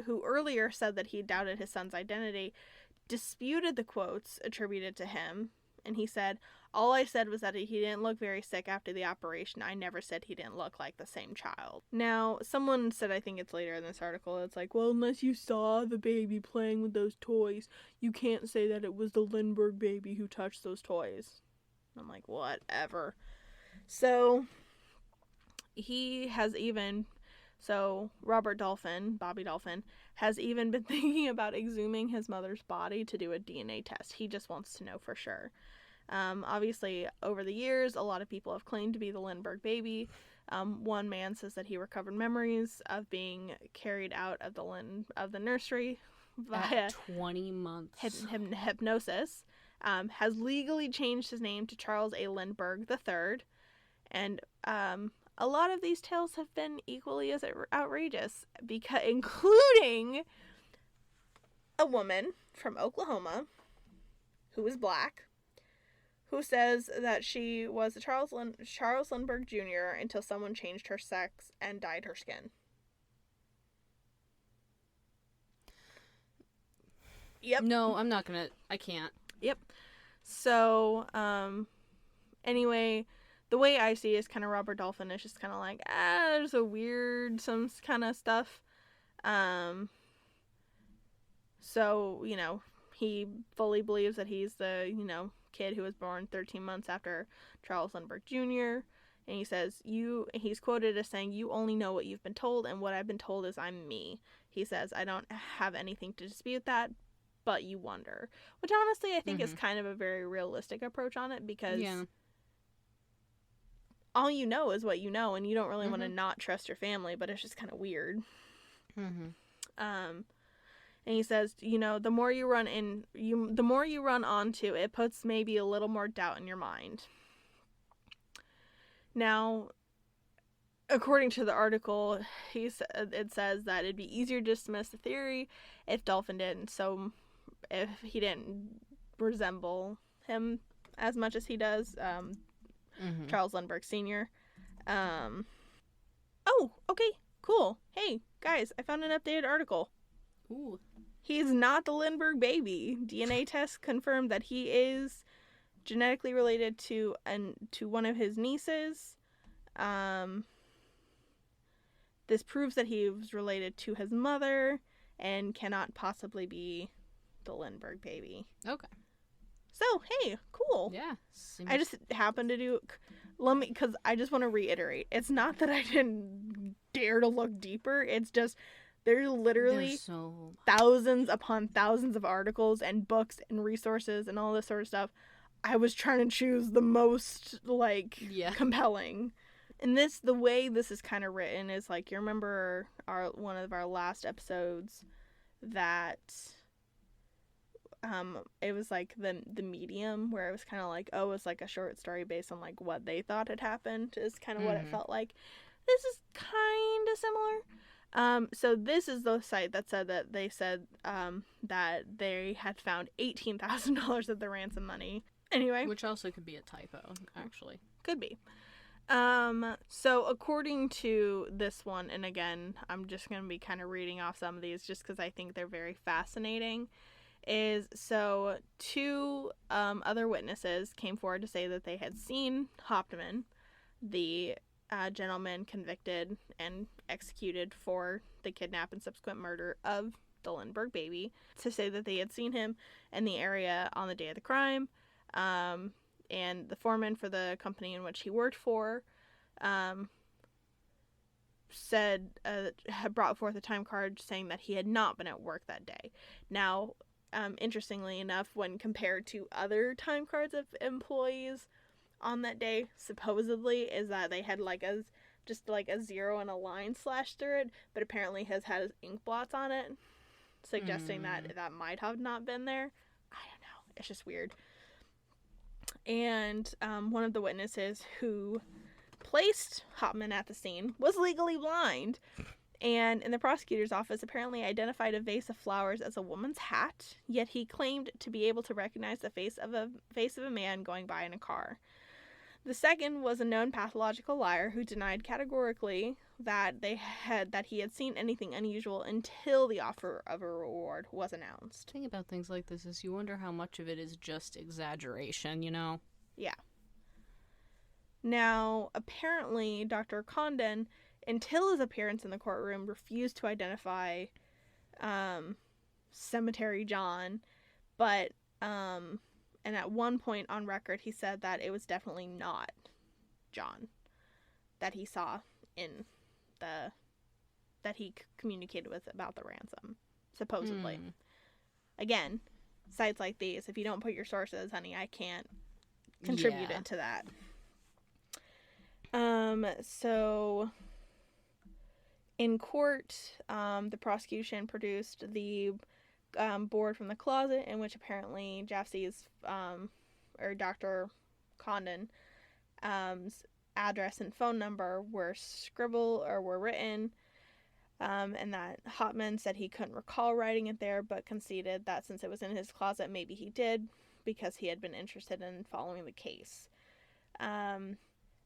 who earlier said that he doubted his son's identity, disputed the quotes attributed to him And he said, "All I said was that he didn't look very sick after the operation. I never said he didn't look like the same child." Now, someone said, I think it's later in this article, it's like, well, unless you saw the baby playing with those toys, you can't say that it was the Lindbergh baby who touched those toys. I'm like, whatever. So, Robert Dolphin, Bobby Dolphin, has even been thinking about exhuming his mother's body to do a DNA test. He just wants to know for sure. Obviously, over the years, a lot of people have claimed to be the Lindbergh baby. One man says that he recovered memories of being carried out of the nursery via 20 months hypnosis. Has legally changed his name to Charles A. Lindbergh III. And a lot of these tales have been equally as outrageous, including a woman from Oklahoma who is black, who says that she was a Charles Lindbergh Jr. until someone changed her sex and dyed her skin. Yep. No, I'm not gonna. I can't. Yep. So, anyway, the way I see it is kind of Robert Dolphin is just kind of like, there's some kind of stuff. So, he fully believes that he's the, kid who was born 13 months after Charles Lindbergh Jr. And he says, he's quoted as saying, "You only know what you've been told, and what I've been told is I'm me." He says, "I don't have anything to dispute that, but you wonder." Which honestly I think is kind of a very realistic approach on it, because all you know is what you know, and you don't really want to not trust your family, but it's just kind of weird. And he says, the more you run onto, it puts maybe a little more doubt in your mind. Now, according to the article, it says that it'd be easier to dismiss the theory if Dolphin didn't. So, if he didn't resemble him as much as he does, Charles Lindbergh Sr. Oh, okay, cool. Hey, guys, I found an updated article. Ooh. He's not the Lindbergh baby. DNA tests confirmed that he is genetically related to one of his nieces. This proves that he was related to his mother and cannot possibly be the Lindbergh baby. Okay. So, hey, cool. Yeah. I just happened to do... because I just want to reiterate. It's not that I didn't dare to look deeper. It's just... There's literally thousands upon thousands of articles and books and resources and all this sort of stuff. I was trying to choose the most, compelling. And the way this is kind of written is, you remember one of our last episodes that, it was, the medium, where it was kind of it's a short story based on, what they thought had happened, is kind of what it felt like. This is kind of similar. So this is the site that said that they said that they had found $18,000 of the ransom money. Anyway. Which also could be a typo, actually. Could be. So according to this one, and again, I'm just going to be kind of reading off some of these just because I think they're very fascinating, two other witnesses came forward to say that they had seen Hauptmann, the gentleman convicted and executed for the kidnap and subsequent murder of the Lindbergh baby, to say that they had seen him in the area on the day of the crime. And the foreman for the company in which he worked for had brought forth a time card saying that he had not been at work that day. Now, interestingly enough, when compared to other time cards of employees on that day, supposedly, is that they had a zero and a line slashed through it, but apparently has had ink blots on it, suggesting that might have not been there. I don't know. It's just weird. And one of the witnesses who placed Hauptmann at the scene was legally blind, and in the prosecutor's office apparently identified a vase of flowers as a woman's hat, yet he claimed to be able to recognize the face of a man going by in a car. The second was a known pathological liar who denied categorically that he had seen anything unusual until the offer of a reward was announced. The thing about things like this is you wonder how much of it is just exaggeration, you know? Yeah. Now, apparently, Dr. Condon, until his appearance in the courtroom, refused to identify Cemetery John, but and at one point on record he said that it was definitely not John that he saw that he communicated with about the ransom, supposedly. Again, sites like these, if you don't put your sources, honey, I can't contribute it to that. So in court, the prosecution produced the board from the closet in which apparently Jaffe's or Dr. Condon's address and phone number were written, and that Hopman said he couldn't recall writing it there, but conceded that since it was in his closet, maybe he did, because he had been interested in following the case.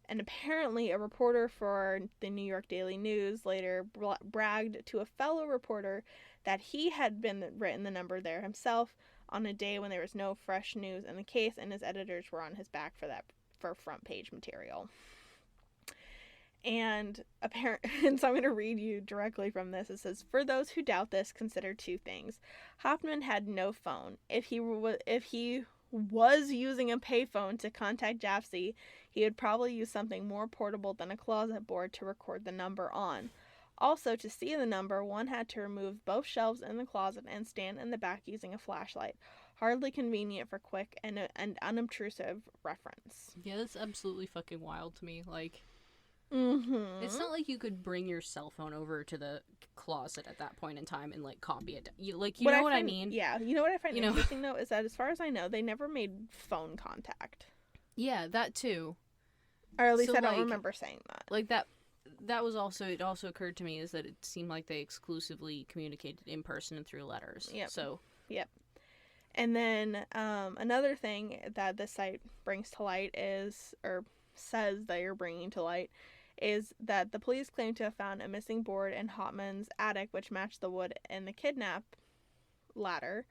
And apparently a reporter for the New York Daily News later bragged to a fellow reporter that he had written the number there himself on a day when there was no fresh news in the case, and his editors were on his back for front page material. And so I'm going to read you directly from this. It says, "For those who doubt this, consider two things. Hoffman had no phone. If he was using a payphone to contact Jaffe, he would probably use something more portable than a closet board to record the number on. Also, to see the number, one had to remove both shelves in the closet and stand in the back using a flashlight. Hardly convenient for quick and unobtrusive reference." Yeah, that's absolutely fucking wild to me. Like, It's not like you could bring your cell phone over to the closet at that point in time and, like, copy it. You know what I mean? Yeah, you know what I find interesting, though, is that as far as I know, they never made phone contact. Yeah, that too. Or at least I don't remember saying that. Like, that was also, it also occurred to me is that it seemed like they exclusively communicated in person and through letters. Yep. So. Yep. And then another thing that this site brings to light says they are bringing to light, is that the police claim to have found a missing board in Hopman's attic which matched the wood in the kidnap ladder.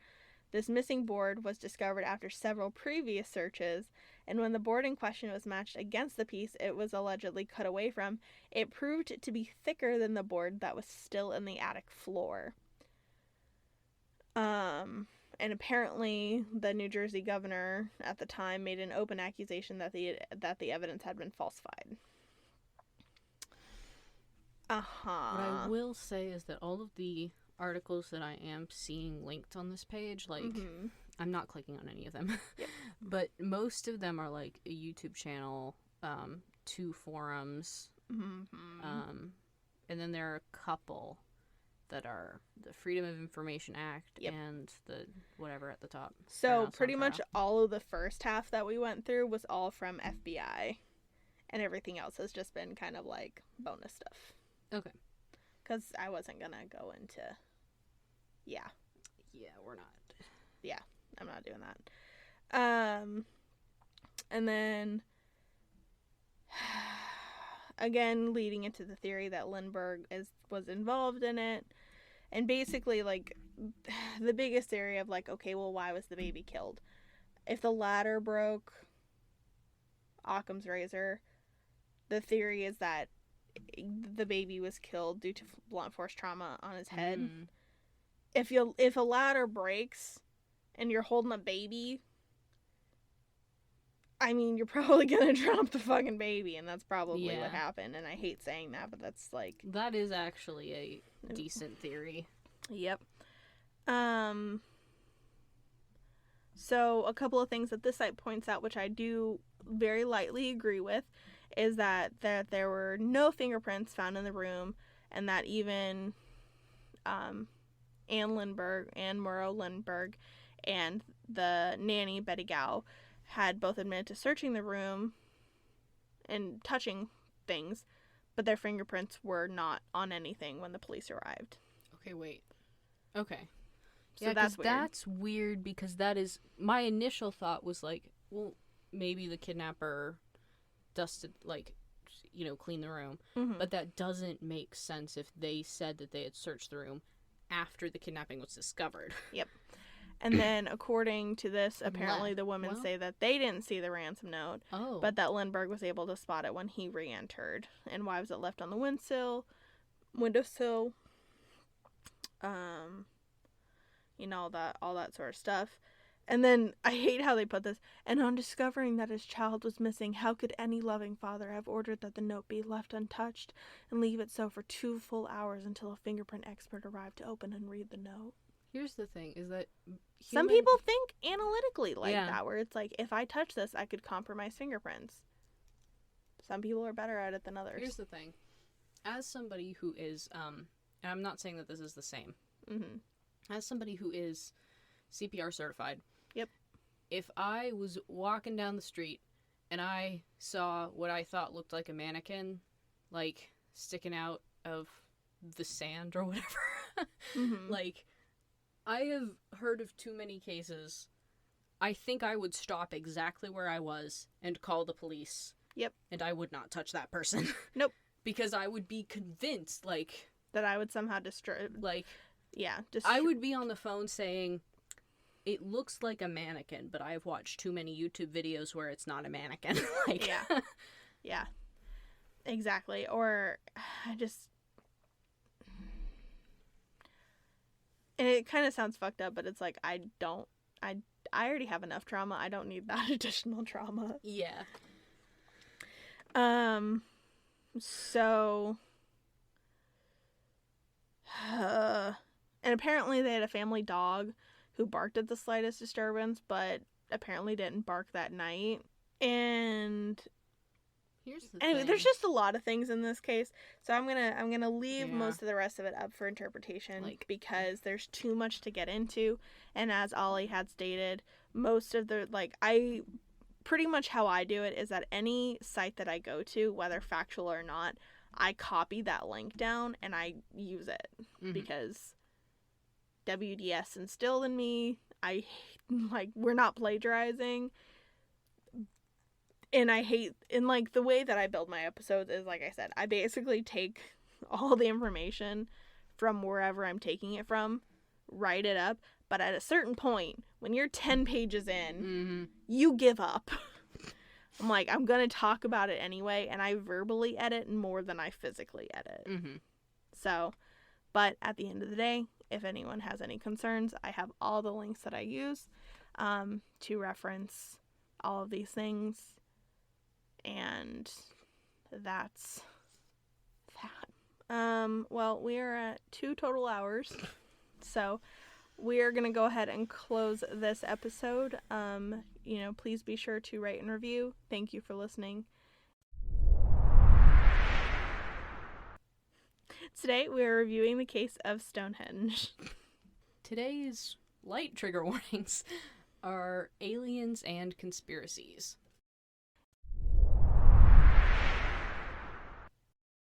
This missing board was discovered after several previous searches, and when the board in question was matched against the piece it was allegedly cut away from, it proved to be thicker than the board that was still in the attic floor. And apparently the New Jersey governor at the time made an open accusation that the evidence had been falsified. What I will say is that all of the articles that I am seeing linked on this page, like, I'm not clicking on any of them, Yep. but most of them are like a YouTube channel, 2 forums, and then there are a couple that are the Freedom of Information Act and the whatever at the top. So pretty much all of the first half that we went through was all from FBI, and everything else has just been kind of like bonus stuff. Okay. Because I wasn't going to go into... Yeah. Yeah, we're not. Yeah, I'm not doing that. And then... Again, leading into the theory that Lindbergh was involved in it. And basically, like, the biggest theory of, like, okay, well, why was the baby killed? If the ladder broke, Occam's razor, the theory is that the baby was killed due to blunt force trauma on his head. If a ladder breaks and you're holding a baby, I mean, you're probably gonna drop the fucking baby, and that's probably what happened. And I hate saying that, but that's like, that is actually a decent theory. Yep. So a couple of things that this site points out, which I do very lightly agree with, is that there were no fingerprints found in the room, and that even Anne Murrow Lindbergh, and the nanny, Betty Gow, had both admitted to searching the room and touching things, but their fingerprints were not on anything when the police arrived. Okay, wait. Okay. So that's weird. That's weird, because that is... My initial thought was like, well, maybe the kidnapper dusted, like, clean the room. Mm-hmm. But that doesn't make sense if they said that they had searched the room after the kidnapping was discovered. Yep. And then, according to this, apparently the women say that they didn't see the ransom note, but that Lindbergh was able to spot it when he re-entered. And why was it left on the windowsill? All that sort of stuff. And then, I hate how they put this, and on discovering that his child was missing, how could any loving father have ordered that the note be left untouched and leave it so for 2 full hours until a fingerprint expert arrived to open and read the note? Here's the thing, is that some people think analytically that, where it's like, if I touch this, I could compromise fingerprints. Some people are better at it than others. Here's the thing. As somebody who is, and I'm not saying that this is the same. Mm-hmm. As somebody who is CPR certified. Yep. If I was walking down the street and I saw what I thought looked like a mannequin, like, sticking out of the sand or whatever, mm-hmm. like, I have heard of too many cases. I think I would stop exactly where I was and call the police. Yep. And I would not touch that person. Nope. Because I would be convinced, like... that I would somehow destroy... Like... Yeah. I would be on the phone saying, it looks like a mannequin, but I've watched too many YouTube videos where it's not a mannequin. Like... Yeah. Yeah. Exactly. Or, I just... And it kind of sounds fucked up, but it's like, I already have enough trauma. I don't need that additional trauma. Yeah. So... and apparently they had a family dog who barked at the slightest disturbance, but apparently didn't bark that night. And anyway, there's just a lot of things in this case, so I'm gonna leave most of the rest of it up for interpretation, because there's too much to get into. And as Ollie had stated, most of the I pretty much how I do it is that any site that I go to, whether factual or not, I copy that link down and I use it, because WDS instilled in me. We're not plagiarizing. And I hate, and the way that I build my episodes is, like I said, I basically take all the information from wherever I'm taking it from, write it up, but at a certain point, when you're 10 pages in, you give up. I'm like, I'm going to talk about it anyway, and I verbally edit more than I physically edit. So, but at the end of the day, if anyone has any concerns, I have all the links that I use to reference all of these things, and that's that. Well, we are at 2 total hours, so we are going to go ahead and close this episode. Please be sure to rate and review. Thank you for listening. Today, we are reviewing the case of Stonehenge. Today's light trigger warnings are aliens and conspiracies.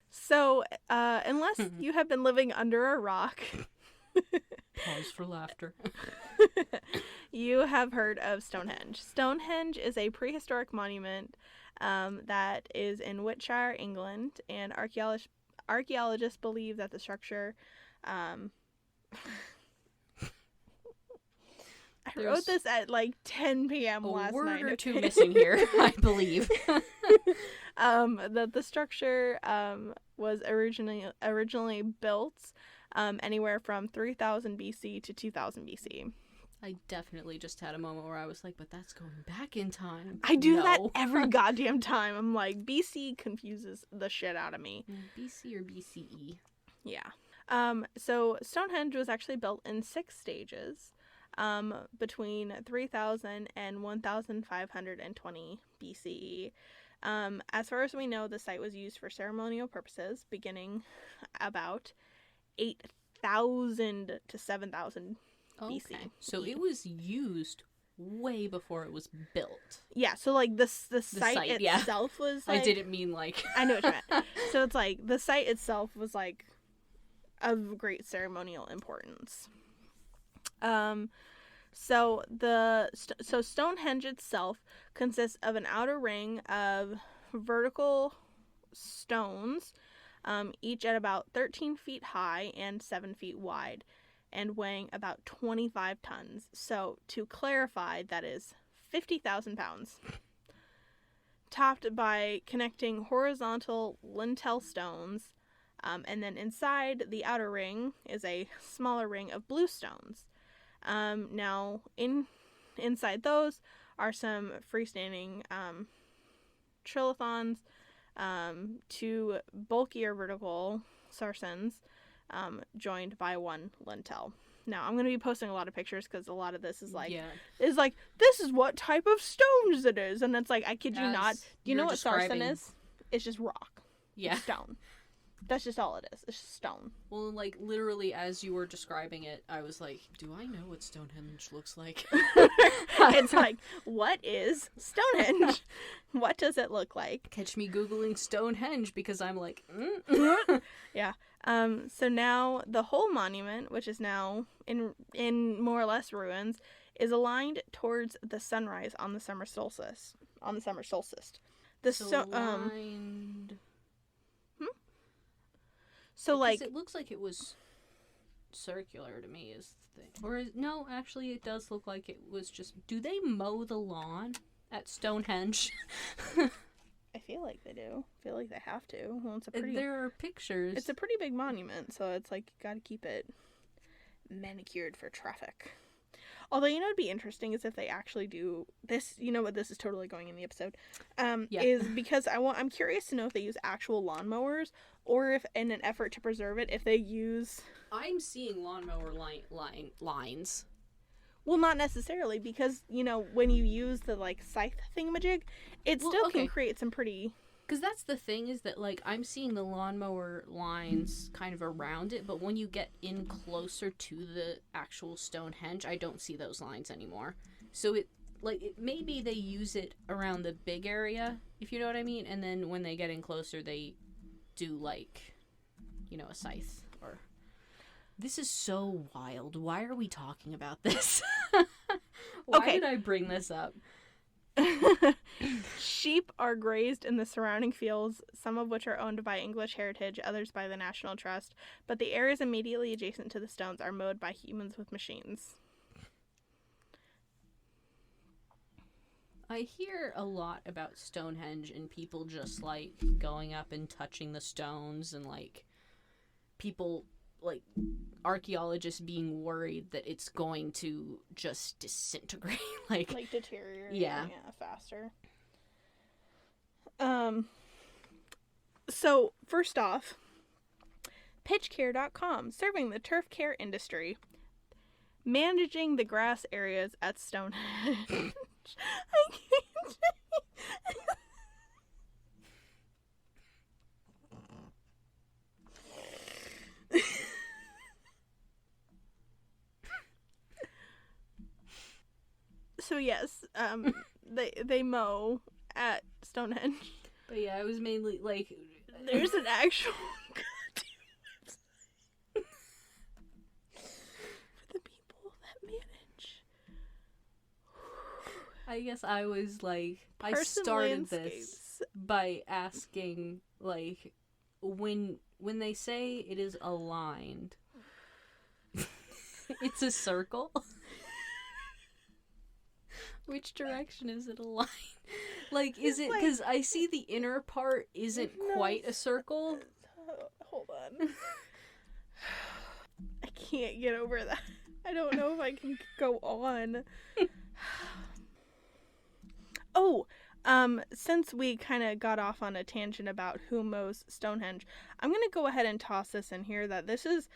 So, unless you have been living under a rock... Pause for laughter. You have heard of Stonehenge. Stonehenge is a prehistoric monument that is in Wiltshire, England, and archaeologists believe that the structure... I wrote this at 10 p.m. last night. A word or two missing here, I believe. That the structure was originally built anywhere from 3000 BC to 2000 BC. I definitely just had a moment where I was like, but that's going back in time. I do that every goddamn time. I'm like, BC confuses the shit out of me. BC or BCE? Yeah. So Stonehenge was actually built in 6 stages, between 3000 and 1520 BCE. As far as we know, the site was used for ceremonial purposes, beginning about 8,000 to 7,000 BC. Okay. So it was used way before it was built. Yeah, so the site itself was I didn't mean I know what you meant. So it's the site itself was of great ceremonial importance. So Stonehenge itself consists of an outer ring of vertical stones, each at about 13 feet high and 7 feet wide, and weighing about 25 tons. So, to clarify, that is 50,000 pounds. Topped by connecting horizontal lintel stones, and then inside the outer ring is a smaller ring of blue stones. Now, inside those are some freestanding trilithons, 2 bulkier vertical sarcens, joined by 1 lintel. Now, I'm going to be posting a lot of pictures because a lot of this is like, this is what type of stones it is. And it's like, I kid you not. Do you know what sarsen is? It's just rock. Yeah. It's stone. That's just all it is. It's just stone. Well, like, literally, as you were describing it, I was like, do I know what Stonehenge looks like? It's like, what is Stonehenge? What does it look like? Catch me Googling Stonehenge because I'm like, Yeah. So now the whole monument, which is now in more or less ruins, is aligned towards the sunrise on the summer solstice. aligned. So, like, it looks like it was circular to me is the thing. Or no, actually it does look like it was just, do they mow the lawn at Stonehenge? I feel like they do. I feel like they have to. Well, there are pictures. It's a pretty big monument, so it's like you gotta keep it manicured for traffic. Although, you know, it'd be interesting is if they actually do this. You know what? This is totally going in the episode. Is because I'm curious to know if they use actual lawnmowers or if, in an effort to preserve it, if they use. I'm seeing lawnmower lines. Well, not necessarily, because, you know, when you use the, like, scythe thingamajig, it still can create some pretty. Because that's the thing, is that, like, I'm seeing the lawnmower lines kind of around it, but when you get in closer to the actual Stonehenge, I don't see those lines anymore. So maybe they use it around the big area, if you know what I mean, and then when they get in closer, they do, like, you know, a scythe. Or this is so wild. Why are we talking about this? Why did I bring this up? Sheep are grazed in the surrounding fields, some of which are owned by English Heritage, others by the National Trust, but the areas immediately adjacent to the stones are mowed by humans with machines. I hear a lot about Stonehenge and people just, like, going up and touching the stones and, like, people, like, archaeologists being worried that it's going to just disintegrate, like deteriorate faster. So first off, pitchcare.com, serving the turf care industry, managing the grass areas at Stonehenge. I can't. So yes, they mow at Stonehenge. But yeah, it was mainly like there's an actual goddamn website for the people that manage. I guess I was like, I started this by asking, like, when they say it is aligned, it's a circle. Which direction is it aligned? Like, is it, because I see the inner part isn't quite a circle. Hold on. I can't get over that. I don't know if I can go on. Since we kind of got off on a tangent about who mows Stonehenge, I'm going to go ahead and toss this in here that this is,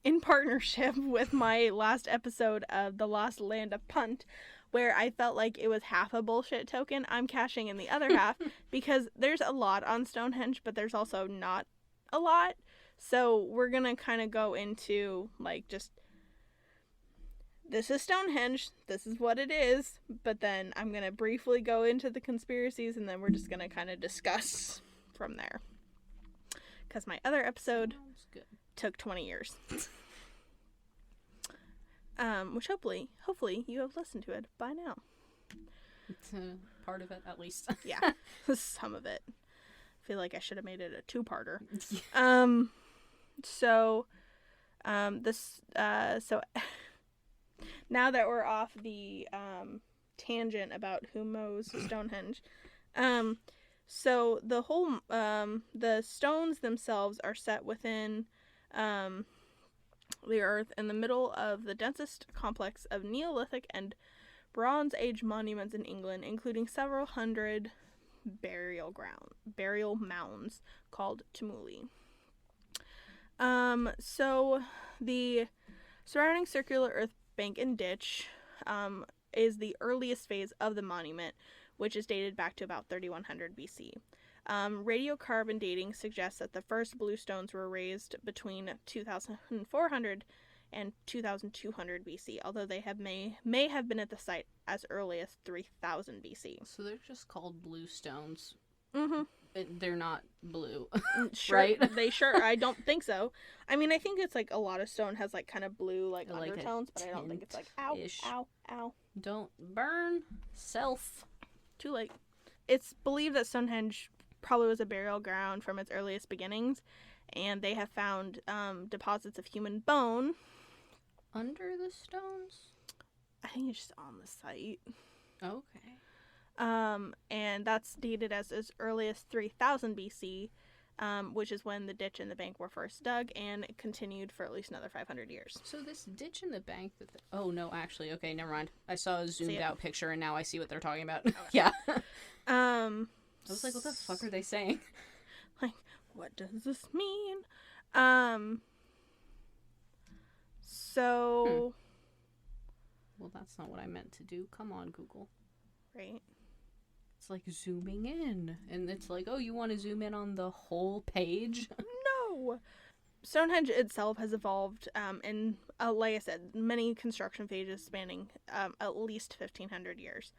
in partnership with my last episode of The Lost Land of Punt, where I felt like it was half a bullshit token. I'm cashing in the other half because there's a lot on Stonehenge, but there's also not a lot. So we're going to kind of go into, like, just, this is Stonehenge, this is what it is, but then I'm going to briefly go into the conspiracies, and then we're just going to kind of discuss from there. Because my other episode took 20 years. Which hopefully you have listened to it by now. Part of it, at least. Yeah, some of it. I feel like I should have made it a two-parter. So now that we're off the tangent about who mows Stonehenge, so the whole the stones themselves are set within the earth in the middle of the densest complex of Neolithic and Bronze Age monuments in England, including several hundred burial mounds called tumuli. So the surrounding circular earth bank and ditch is the earliest phase of the monument, which is dated back to about 3100 BC. Radiocarbon dating suggests that the first blue stones were raised between 2400 and 2200 BC, although they may have been at the site as early as 3000 BC. So they're just called blue stones. Mm-hmm. They're not blue. Sure, right? I don't think so. I mean, I think it's like a lot of stone has like kind of blue like undertones, but I don't think it's like ow, ow. Don't burn self. Too late. It's believed that Stonehenge probably was a burial ground from its earliest beginnings, and they have found deposits of human bone under the stones. I think it's just on the site. Okay. And that's dated as early as 3000 BC, which is when the ditch and the bank were first dug, and it continued for at least another 500 years. So this ditch in the bank oh no, actually, okay, never mind. I saw a zoomed out picture and now I see what they're talking about. Okay. Yeah. I was like, what the fuck are they saying? Like, what does this mean? So well, that's not what I meant to do. Come on, Google. Right. It's like zooming in, and it's like, oh, you want to zoom in on the whole page? No. Stonehenge itself has evolved in, like I said, many construction phases spanning at least 1,500 years.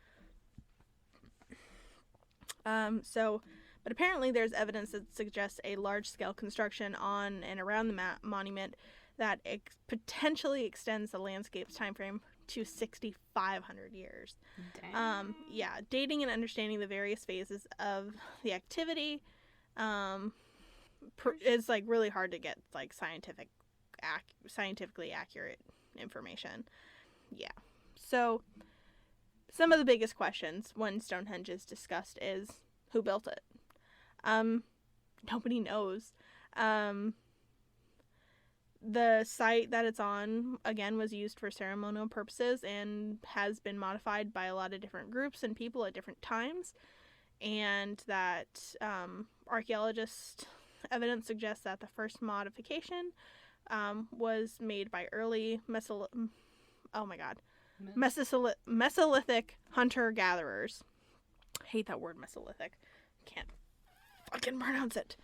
But apparently there's evidence that suggests a large-scale construction on and around the monument that potentially extends the landscape's time frame to 6,500 years. Damn. Dating and understanding the various phases of the activity is like really hard to get like scientifically accurate information. Yeah. So some of the biggest questions when Stonehenge is discussed is who built it? Nobody knows. The site that it's on, again, was used for ceremonial purposes and has been modified by a lot of different groups and people at different times. And that archaeologist evidence suggests that the first modification was made by early Mesolithic hunter-gatherers. I hate that word, Mesolithic. Can't fucking pronounce it.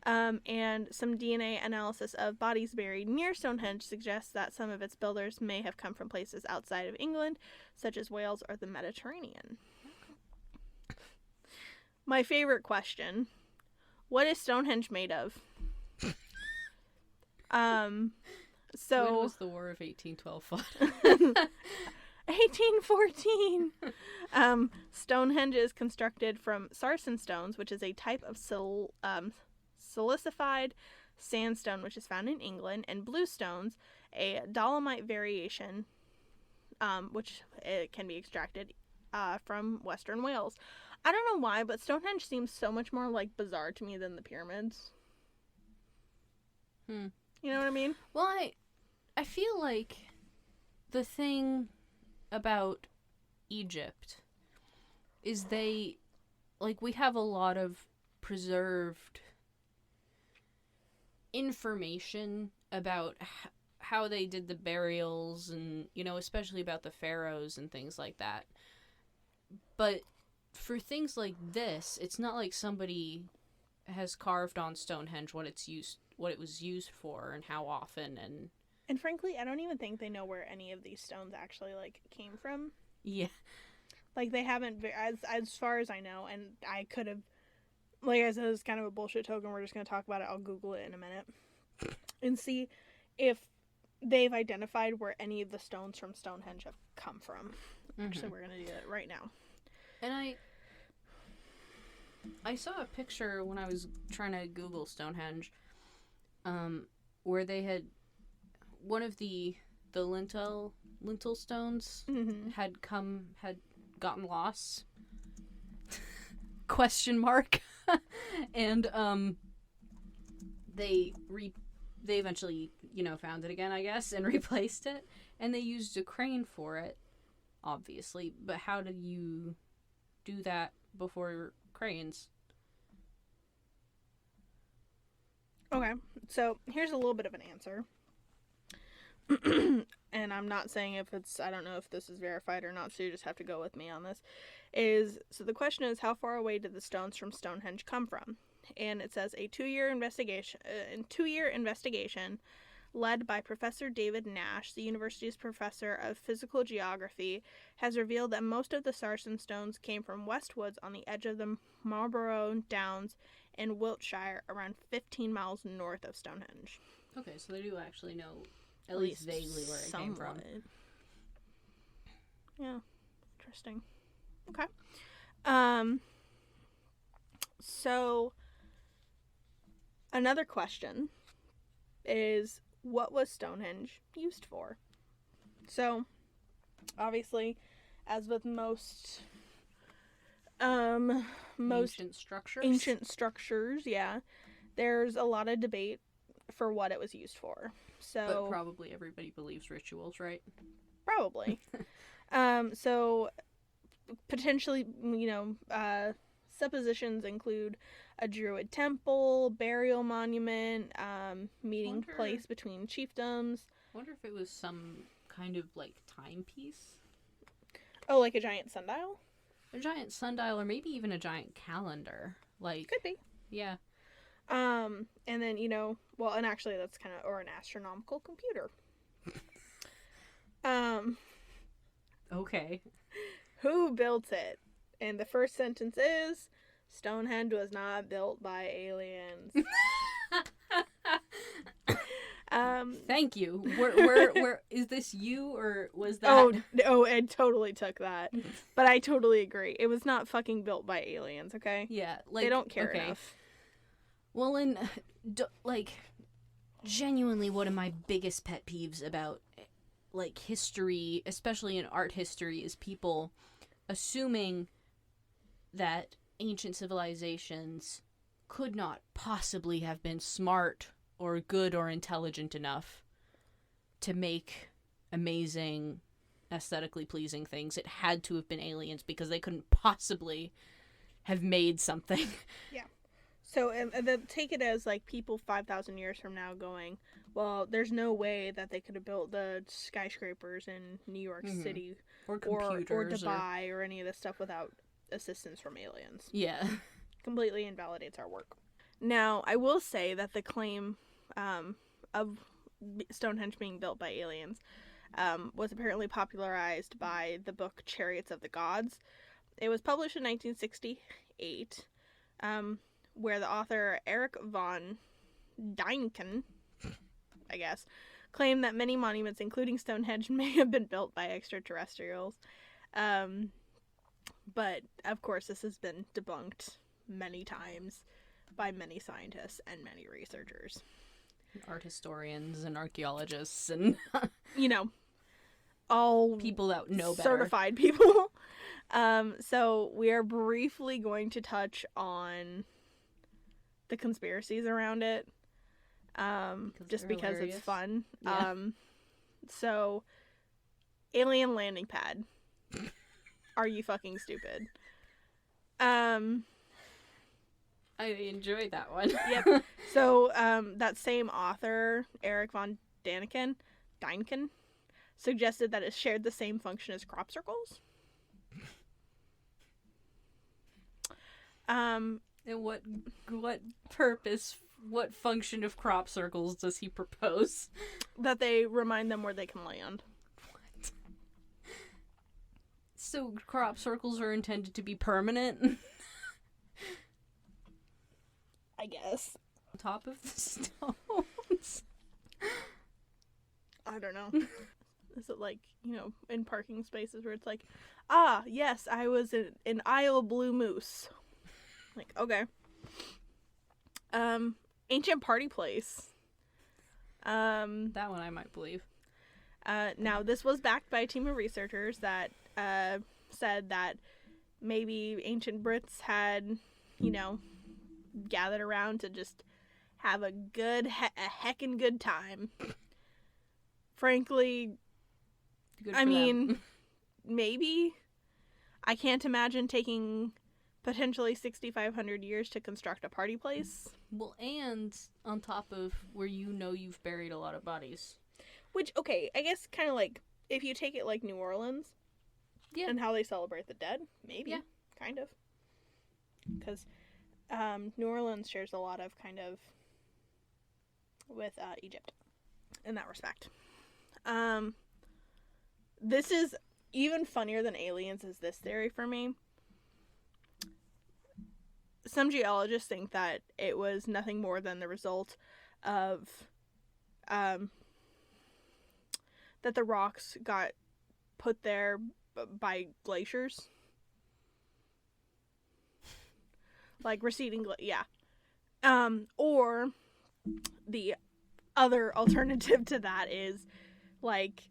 And some DNA analysis of bodies buried near Stonehenge suggests that some of its builders may have come from places outside of England, such as Wales or the Mediterranean. My favorite question: what is Stonehenge made of? When was the War of 1812 fought? 1814. Stonehenge is constructed from sarsen stones, which is a type of silicified sandstone which is found in England, and blue stones, a dolomite variation, which it can be extracted from Western Wales. I don't know why, but Stonehenge seems so much more like bizarre to me than the pyramids. You know what I mean? Well, I feel like the thing about Egypt is we have a lot of preserved information about how they did the burials and, especially about the pharaohs and things like that. But for things like this, it's not like somebody has carved on Stonehenge what it was used for and how often and frankly, I don't even think they know where any of these stones actually came from. Yeah. They haven't, as far as I know, and I could have, like I said, it's kind of a bullshit token. We're just going to talk about it. I'll Google it in a minute and see if they've identified where any of the stones from Stonehenge have come from. Mm-hmm. Actually, we're going to do it right now. And I saw a picture when I was trying to Google Stonehenge, where they had one of the lintel stones had gotten lost. Question mark. And they eventually, found it again, I guess, and replaced it, and they used a crane for it, obviously. But how did you do that before cranes? Okay, so here's a little bit of an answer. And I'm not saying I don't know if this is verified or not, so you just have to go with me on this. So the question is, how far away did the stones from Stonehenge come from? And it says a 2-year investigation led by Professor David Nash, the university's professor of physical geography, has revealed that most of the sarsen stones came from Westwoods on the edge of the Marlborough Downs in Wiltshire, around 15 miles north of Stonehenge. Okay, so they do actually know at least vaguely where it came from. Yeah, interesting. Okay. So another question is, what was Stonehenge used for? So, obviously, as with most ancient structures, yeah, there's a lot of debate for what it was used for. So, but probably everybody believes rituals, right? Probably. So potentially, suppositions include a druid temple, burial monument, meeting place between chiefdoms. I wonder if it was some kind of, timepiece? Oh, like a giant sundial? A giant sundial, or maybe even a giant calendar. Could be. Yeah. And then, and actually that's or an astronomical computer. Okay. Who built it? And the first sentence is, Stonehenge was not built by aliens. Thank you. Where is this you, or was that? Oh, Ed totally took that. But I totally agree. It was not fucking built by aliens, okay? Yeah, they don't care enough. Well, and genuinely, one of my biggest pet peeves about history, especially in art history, is people assuming that ancient civilizations could not possibly have been smart or good or intelligent enough to make amazing, aesthetically pleasing things. It had to have been aliens, because they couldn't possibly have made something. Yeah. So take it as people 5,000 years from now going, well, there's no way that they could have built the skyscrapers in New York City or computers or Dubai or any of this stuff without assistance from aliens. Yeah. Completely invalidates our work. Now, I will say that the claim of Stonehenge being built by aliens was apparently popularized by the book Chariots of the Gods. It was published in 1968, where the author Eric von Däniken, I guess, claimed that many monuments, including Stonehenge, may have been built by extraterrestrials. But, of course, this has been debunked many times by many scientists and many researchers. Art historians and archaeologists and... all people that know better. Certified people. So we are briefly going to touch on the conspiracies around it. Just because it's fun. Yeah. So, alien landing pad. Are you fucking stupid? I enjoyed that one. Yep. So, that same author, Eric von Däniken, suggested that it shared the same function as crop circles. And what purpose, what function of crop circles does he propose? That they remind them where they can land. What? So crop circles are intended to be permanent? I guess. On top of the stones? I don't know. Is it like, you know, in parking spaces where it's like, ah, yes, I was in aisle Blue Moose. Like, okay. Ancient party place. That one I might believe. Now, this was backed by a team of researchers that said that maybe ancient Brits had, you know, gathered around to just have a heckin' good time. Frankly, I mean, maybe. I can't imagine taking potentially 6,500 years to construct a party place. Well, and on top of where you've buried a lot of bodies. Which, okay, I guess kind of like, if you take it like New Orleans, yeah, and how they celebrate the dead, maybe, yeah, kind of. Because New Orleans shares a lot of kind of with Egypt in that respect. This is even funnier than aliens is this theory for me. Some geologists think that it was nothing more than the result of that the rocks got put there by glaciers. Like receding or the other alternative to that is like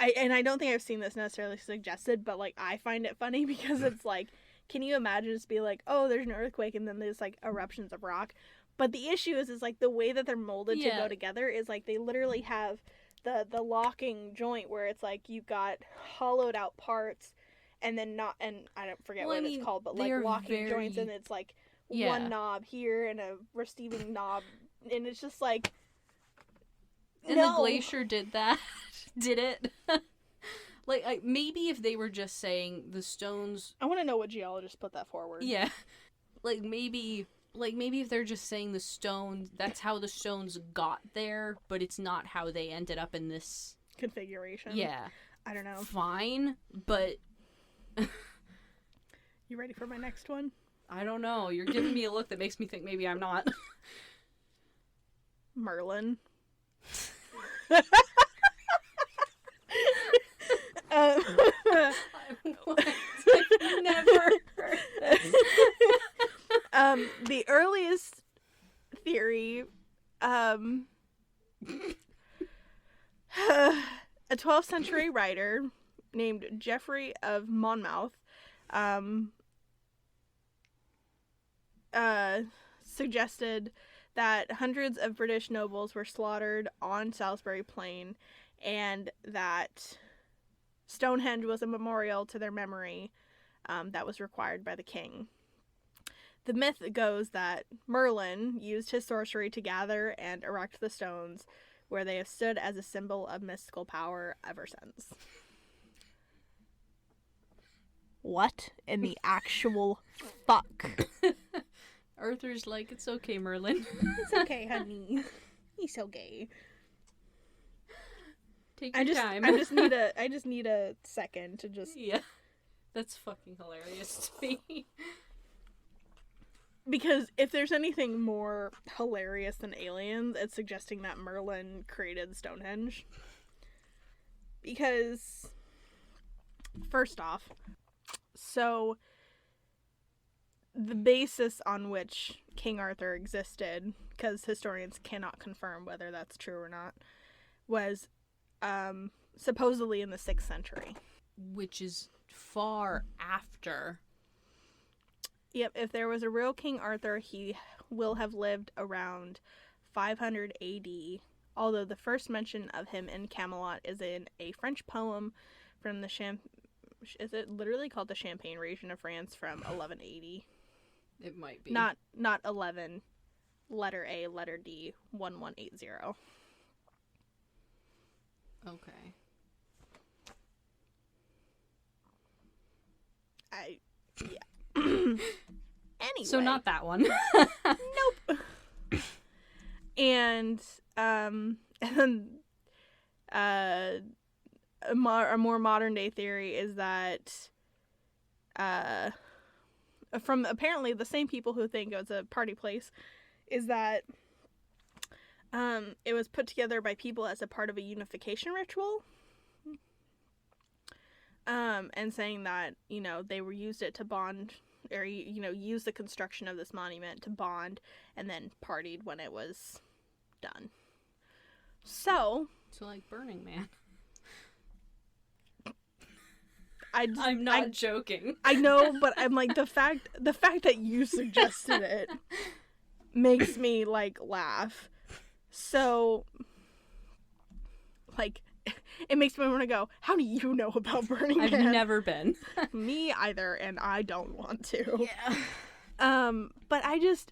I don't think I've seen this necessarily suggested, but like I find it funny because it's like, can you imagine just be like, oh, there's an earthquake and then there's like eruptions of rock, but the issue is like the way that they're molded to go together is like they literally have the locking joint where it's like you've got hollowed out parts and then not, and I don't forget what it's called, but like locking joints, and it's like one knob here and a receiving knob, and it's just like, and the glacier did that. Did it? Like, maybe if they were just saying the stones... I want to know what geologists put that forward. Yeah. Maybe if they're just saying the stones, that's how the stones got there, but it's not how they ended up in this... configuration. Yeah. I don't know. Fine, but... You ready for my next one? I don't know. You're giving me a look that makes me think maybe I'm not. Merlin. I've never heard this. The earliest theory, a 12th century writer named Geoffrey of Monmouth suggested that hundreds of British nobles were slaughtered on Salisbury Plain, and that Stonehenge was a memorial to their memory that was required by the king. The myth goes that Merlin used his sorcery to gather and erect the stones, where they have stood as a symbol of mystical power ever since. What in the actual fuck? Arthur's like, it's okay, Merlin. It's okay, honey. He's so gay. Take your time. I just need a second to just... Yeah. That's fucking hilarious to me. Because if there's anything more hilarious than aliens, it's suggesting that Merlin created Stonehenge. Because, first off, so the basis on which King Arthur existed, because historians cannot confirm whether that's true or not, was supposedly in the 6th century. Which is far after. Yep, if there was a real King Arthur, he will have lived around 500 AD, although the first mention of him in Camelot is in a French poem from the is it literally called the Champagne region of France from 1180? It might be. Not 11, letter A, letter D, 1180. Okay. Anyway. So not that one. Nope. And a more modern day theory is that from apparently the same people who think it's a party place, is that it was put together by people as a part of a unification ritual. and saying that, they were used it to bond, or, use the construction of this monument to bond, and then partied when it was done. So like Burning Man. I'm not joking. I know, but I'm like, the fact that you suggested it makes me, like, laugh. So, like, it makes me want to go, how do you know about Burning Man? I've never been. Me either, and I don't want to. Yeah. But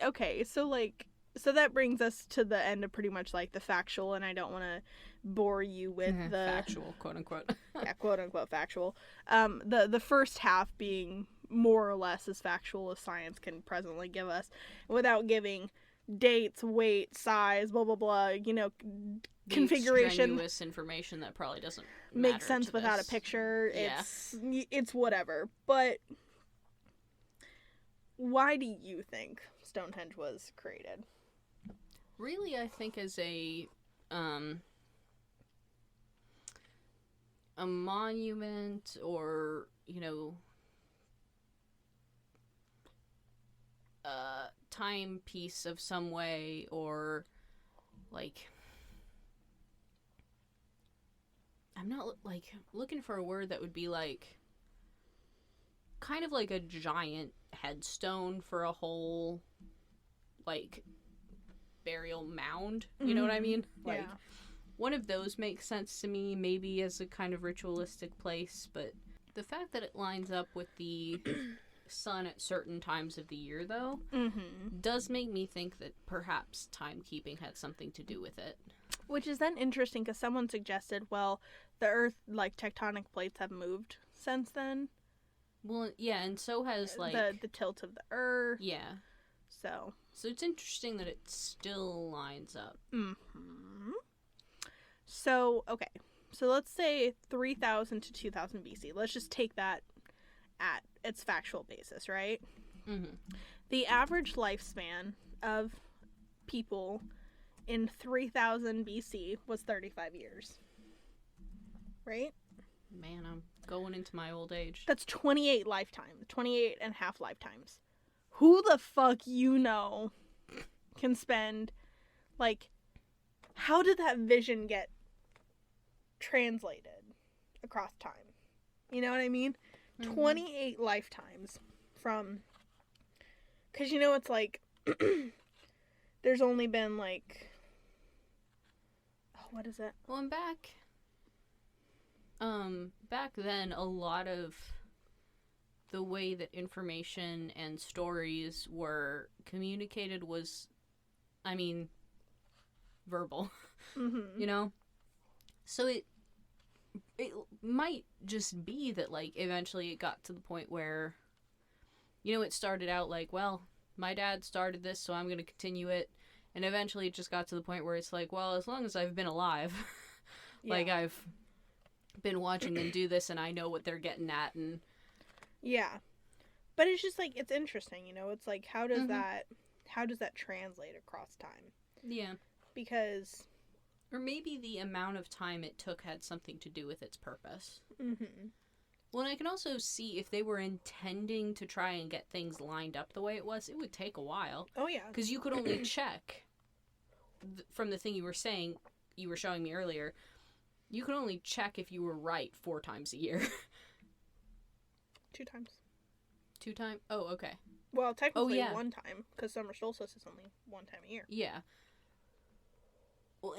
okay, so, like, so that brings us to the end of pretty much, like, the factual, and I don't want to bore you with the... Factual, quote-unquote. Yeah, quote-unquote factual. The first half being more or less as factual as science can presently give us, without giving dates, weight, size, blah, blah, blah, configuration. Strenuous information that probably doesn't make sense without a picture. Yeah. It's whatever. But why do you think Stonehenge was created? Really, I think as a monument, or, a timepiece of some way, or, like, I'm not, like, looking for a word that would be, like, kind of like a giant headstone for a whole, like, burial mound. You know what I mean? Like, yeah. One of those makes sense to me, maybe as a kind of ritualistic place, but the fact that it lines up with the sun at certain times of the year, though, does make me think that perhaps timekeeping had something to do with it. Which is then interesting, because someone suggested, well, the Earth, like, tectonic plates have moved since then. Well, yeah, and so has, like... The tilt of the Earth. Yeah. So it's interesting that it still lines up. So, okay. So let's say 3000 to 2000 BC. Let's just take that at its factual basis, right? The average lifespan of people in 3000 BC was 35 years. Right? Man, I'm going into my old age. That's 28 and a half lifetimes. Who the fuck can spend, like, how did that vision get translated across time? You know what I mean? 28 lifetimes from, because, it's like, there's only been, like, what is it? Well, and back then, a lot of the way that information and stories were communicated was, verbal, So it might just be that, like, eventually it got to the point where, it started out like, well, my dad started this, so I'm going to continue it. And eventually it just got to the point where it's like, well, as long as I've been alive, like, I've been watching them do this, and I know what they're getting at, and... Yeah. But it's just, like, it's interesting, It's like, how does that translate across time? Yeah. Because... Or maybe the amount of time it took had something to do with its purpose. Well, and I can also see if they were intending to try and get things lined up the way it was, it would take a while. Oh, yeah. Because you could only check, from the thing you were showing me earlier, you could only check if you were right 4 times a year. 2 times. 2 times? Oh, okay. Well, technically 1 time, because summer solstice is only 1 time a year. Yeah. Well,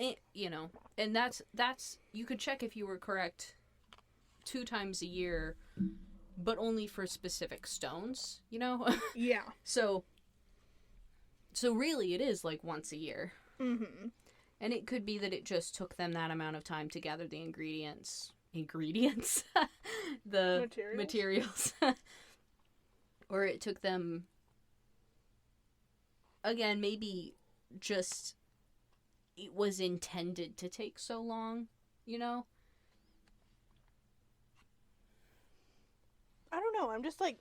and that's you could check if you were correct 2 times a year, but only for specific stones, Yeah. So really it is like once a year. And it could be that it just took them that amount of time to gather the ingredients, the materials. Or it took them, again, maybe just it was intended to take so long, I don't know. I'm just like,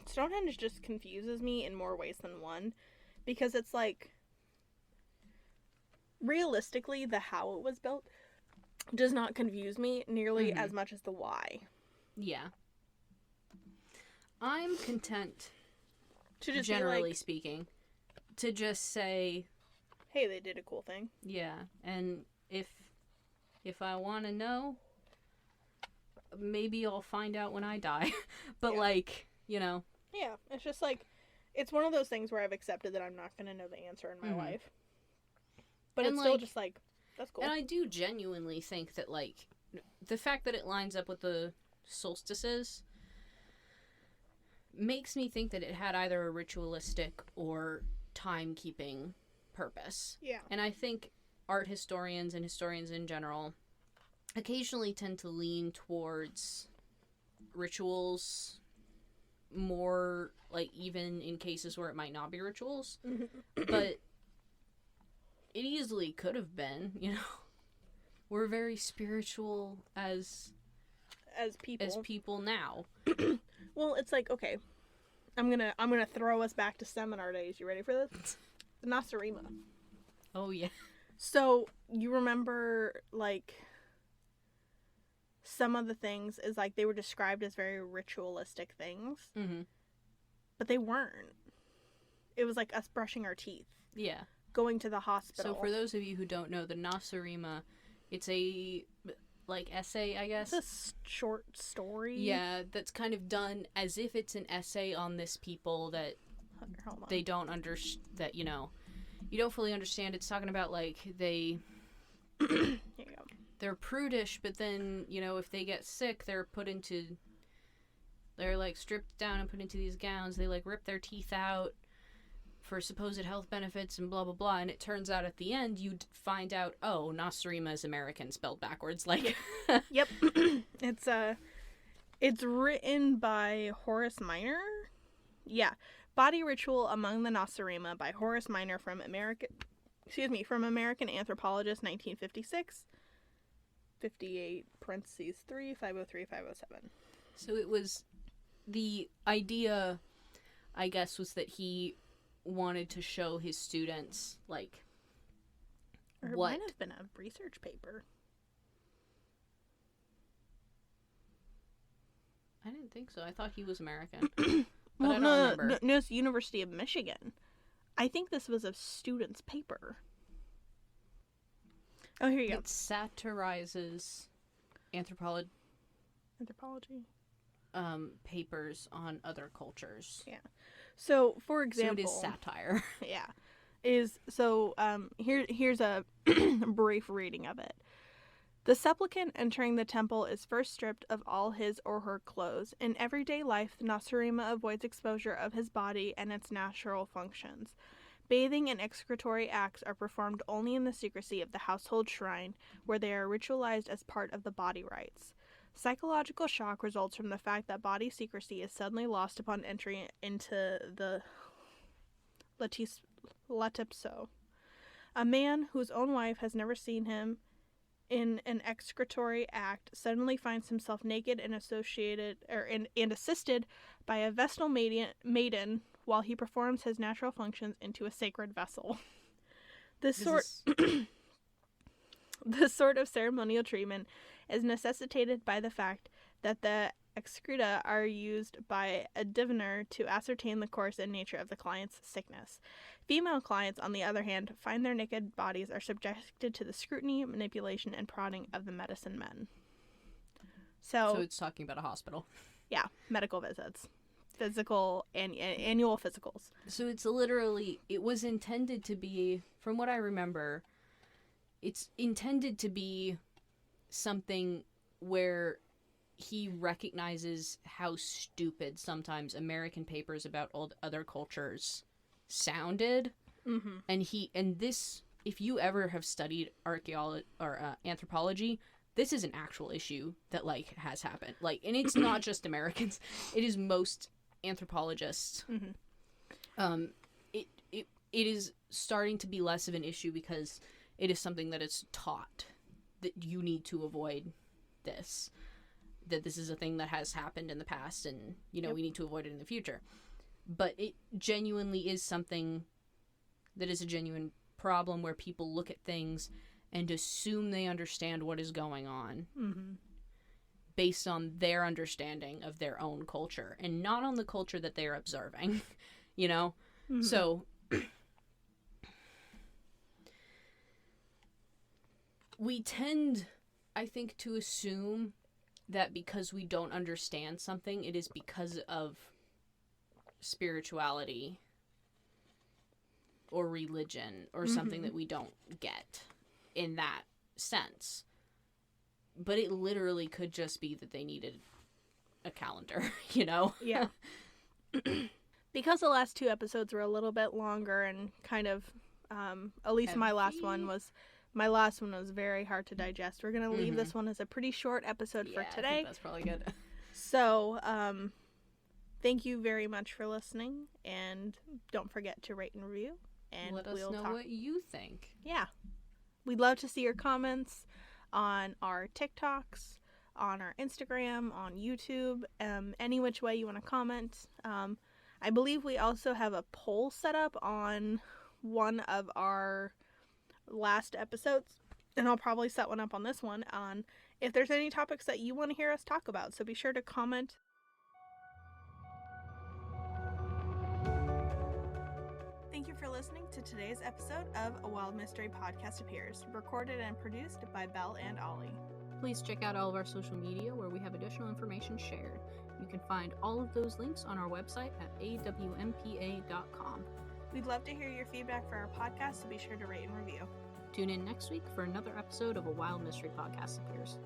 Stonehenge just confuses me in more ways than one. Because it's like, realistically, the how it was built does not confuse me nearly as much as the why. Yeah. I'm content, To just generally be speaking, to just say, hey, they did a cool thing. yeah, and if I want to know, maybe I'll find out when I die. But, Yeah, it's just it's one of those things where I've accepted that I'm not going to know the answer in my life. But it's still just that's cool. And I do genuinely think that, the fact that it lines up with the solstices makes me think that it had either a ritualistic or timekeeping purpose. Yeah. And I think art historians and historians in general occasionally tend to lean towards rituals more, even in cases where it might not be rituals. But it easily could have been, We're very spiritual as people now. Well, it's okay. I'm gonna throw us back to seminar days. You ready for this? The Nasarima. Oh yeah. So you remember some of the things is they were described as very ritualistic things, but they weren't. It was us brushing our teeth. Yeah. Going to the hospital. So for those of you who don't know, the Nasarima, it's a essay, I guess. It's a short story. Yeah, that's kind of done as if it's an essay on this people that they don't that you don't fully understand. It's talking about they Here you go. They're prudish, but then if they get sick, they're stripped down and put into these gowns. They rip their teeth out for supposed health benefits and blah blah blah, and it turns out at the end you find out, oh, Nasarima is American spelled backwards. Yep. It's written by Horace Minor. Yeah, Body Ritual Among the Nasarima by Horace Minor from American Anthropologist, 1956. 58 parentheses 3 503 507. So it was the idea, I guess, was that he wanted to show his students or it what might have been a research paper. I didn't think so. I thought he was American. Well, I don't remember. No, it's University of Michigan. I think this was a student's paper. Oh, here you go. It satirizes anthropology papers on other cultures. Yeah. So, for example, so it is satire. Yeah. Here's a brief reading of it. The supplicant entering the temple is first stripped of all his or her clothes. In everyday life, the Nasarima avoids exposure of his body and its natural functions. Bathing and excretory acts are performed only in the secrecy of the household shrine, where they are ritualized as part of the body rites. Psychological shock results from the fact that body secrecy is suddenly lost upon entry into the latipso. A man whose own wife has never seen him in an excretory act suddenly finds himself naked and assisted by a Vestal maiden while he performs his natural functions into a sacred vessel. This sort of ceremonial treatment is necessitated by the fact that the excreta are used by a diviner to ascertain the course and nature of the client's sickness. Female clients, on the other hand, find their naked bodies are subjected to the scrutiny, manipulation, and prodding of the medicine men. So it's talking about a hospital. Yeah, medical visits. Physical and annual physicals. So it's literally, it was intended to be, from what I remember, it's intended to be something where he recognizes how stupid sometimes American papers about old other cultures sounded. Mm-hmm. And this, if you ever have studied archaeology or anthropology, this is an actual issue that has happened. And it's not just Americans; it is most anthropologists. Mm-hmm. It is starting to be less of an issue because it is something that is taught that you need to avoid this. That this is a thing that has happened in the past, and we need to avoid it in the future. But it genuinely is something that is a genuine problem where people look at things and assume they understand what is going on. Mm-hmm. based on their understanding of their own culture and not on the culture that they're observing, you know? Mm-hmm. So we tend, I think, to assume that because we don't understand something, it is because of spirituality or religion or something that we don't get in that sense. But it literally could just be that they needed a calendar, you know? Yeah. Because the last 2 episodes were a little bit longer and kind of, at least heavy. my last one was very hard to digest. We're going to leave this one as a pretty short episode for today. I think that's probably good. So, thank you very much for listening, and don't forget to rate and review. And let us know what you think. Yeah. We'd love to see your comments on our TikToks, on our Instagram, on YouTube, any which way you want to comment. I believe we also have a poll set up on one of our last episodes, and I'll probably set one up on this one, on if there's any topics that you want to hear us talk about. So be sure to comment. Thank you for listening to today's episode of A Wild Mystery Podcast Appears, recorded and produced by Belle and Ollie. Please check out all of our social media where we have additional information shared. You can find all of those links on our website at awmpa.com. We'd love to hear your feedback for our podcast, so be sure to rate and review. Tune in next week for another episode of A Wild Mystery Podcast Appears.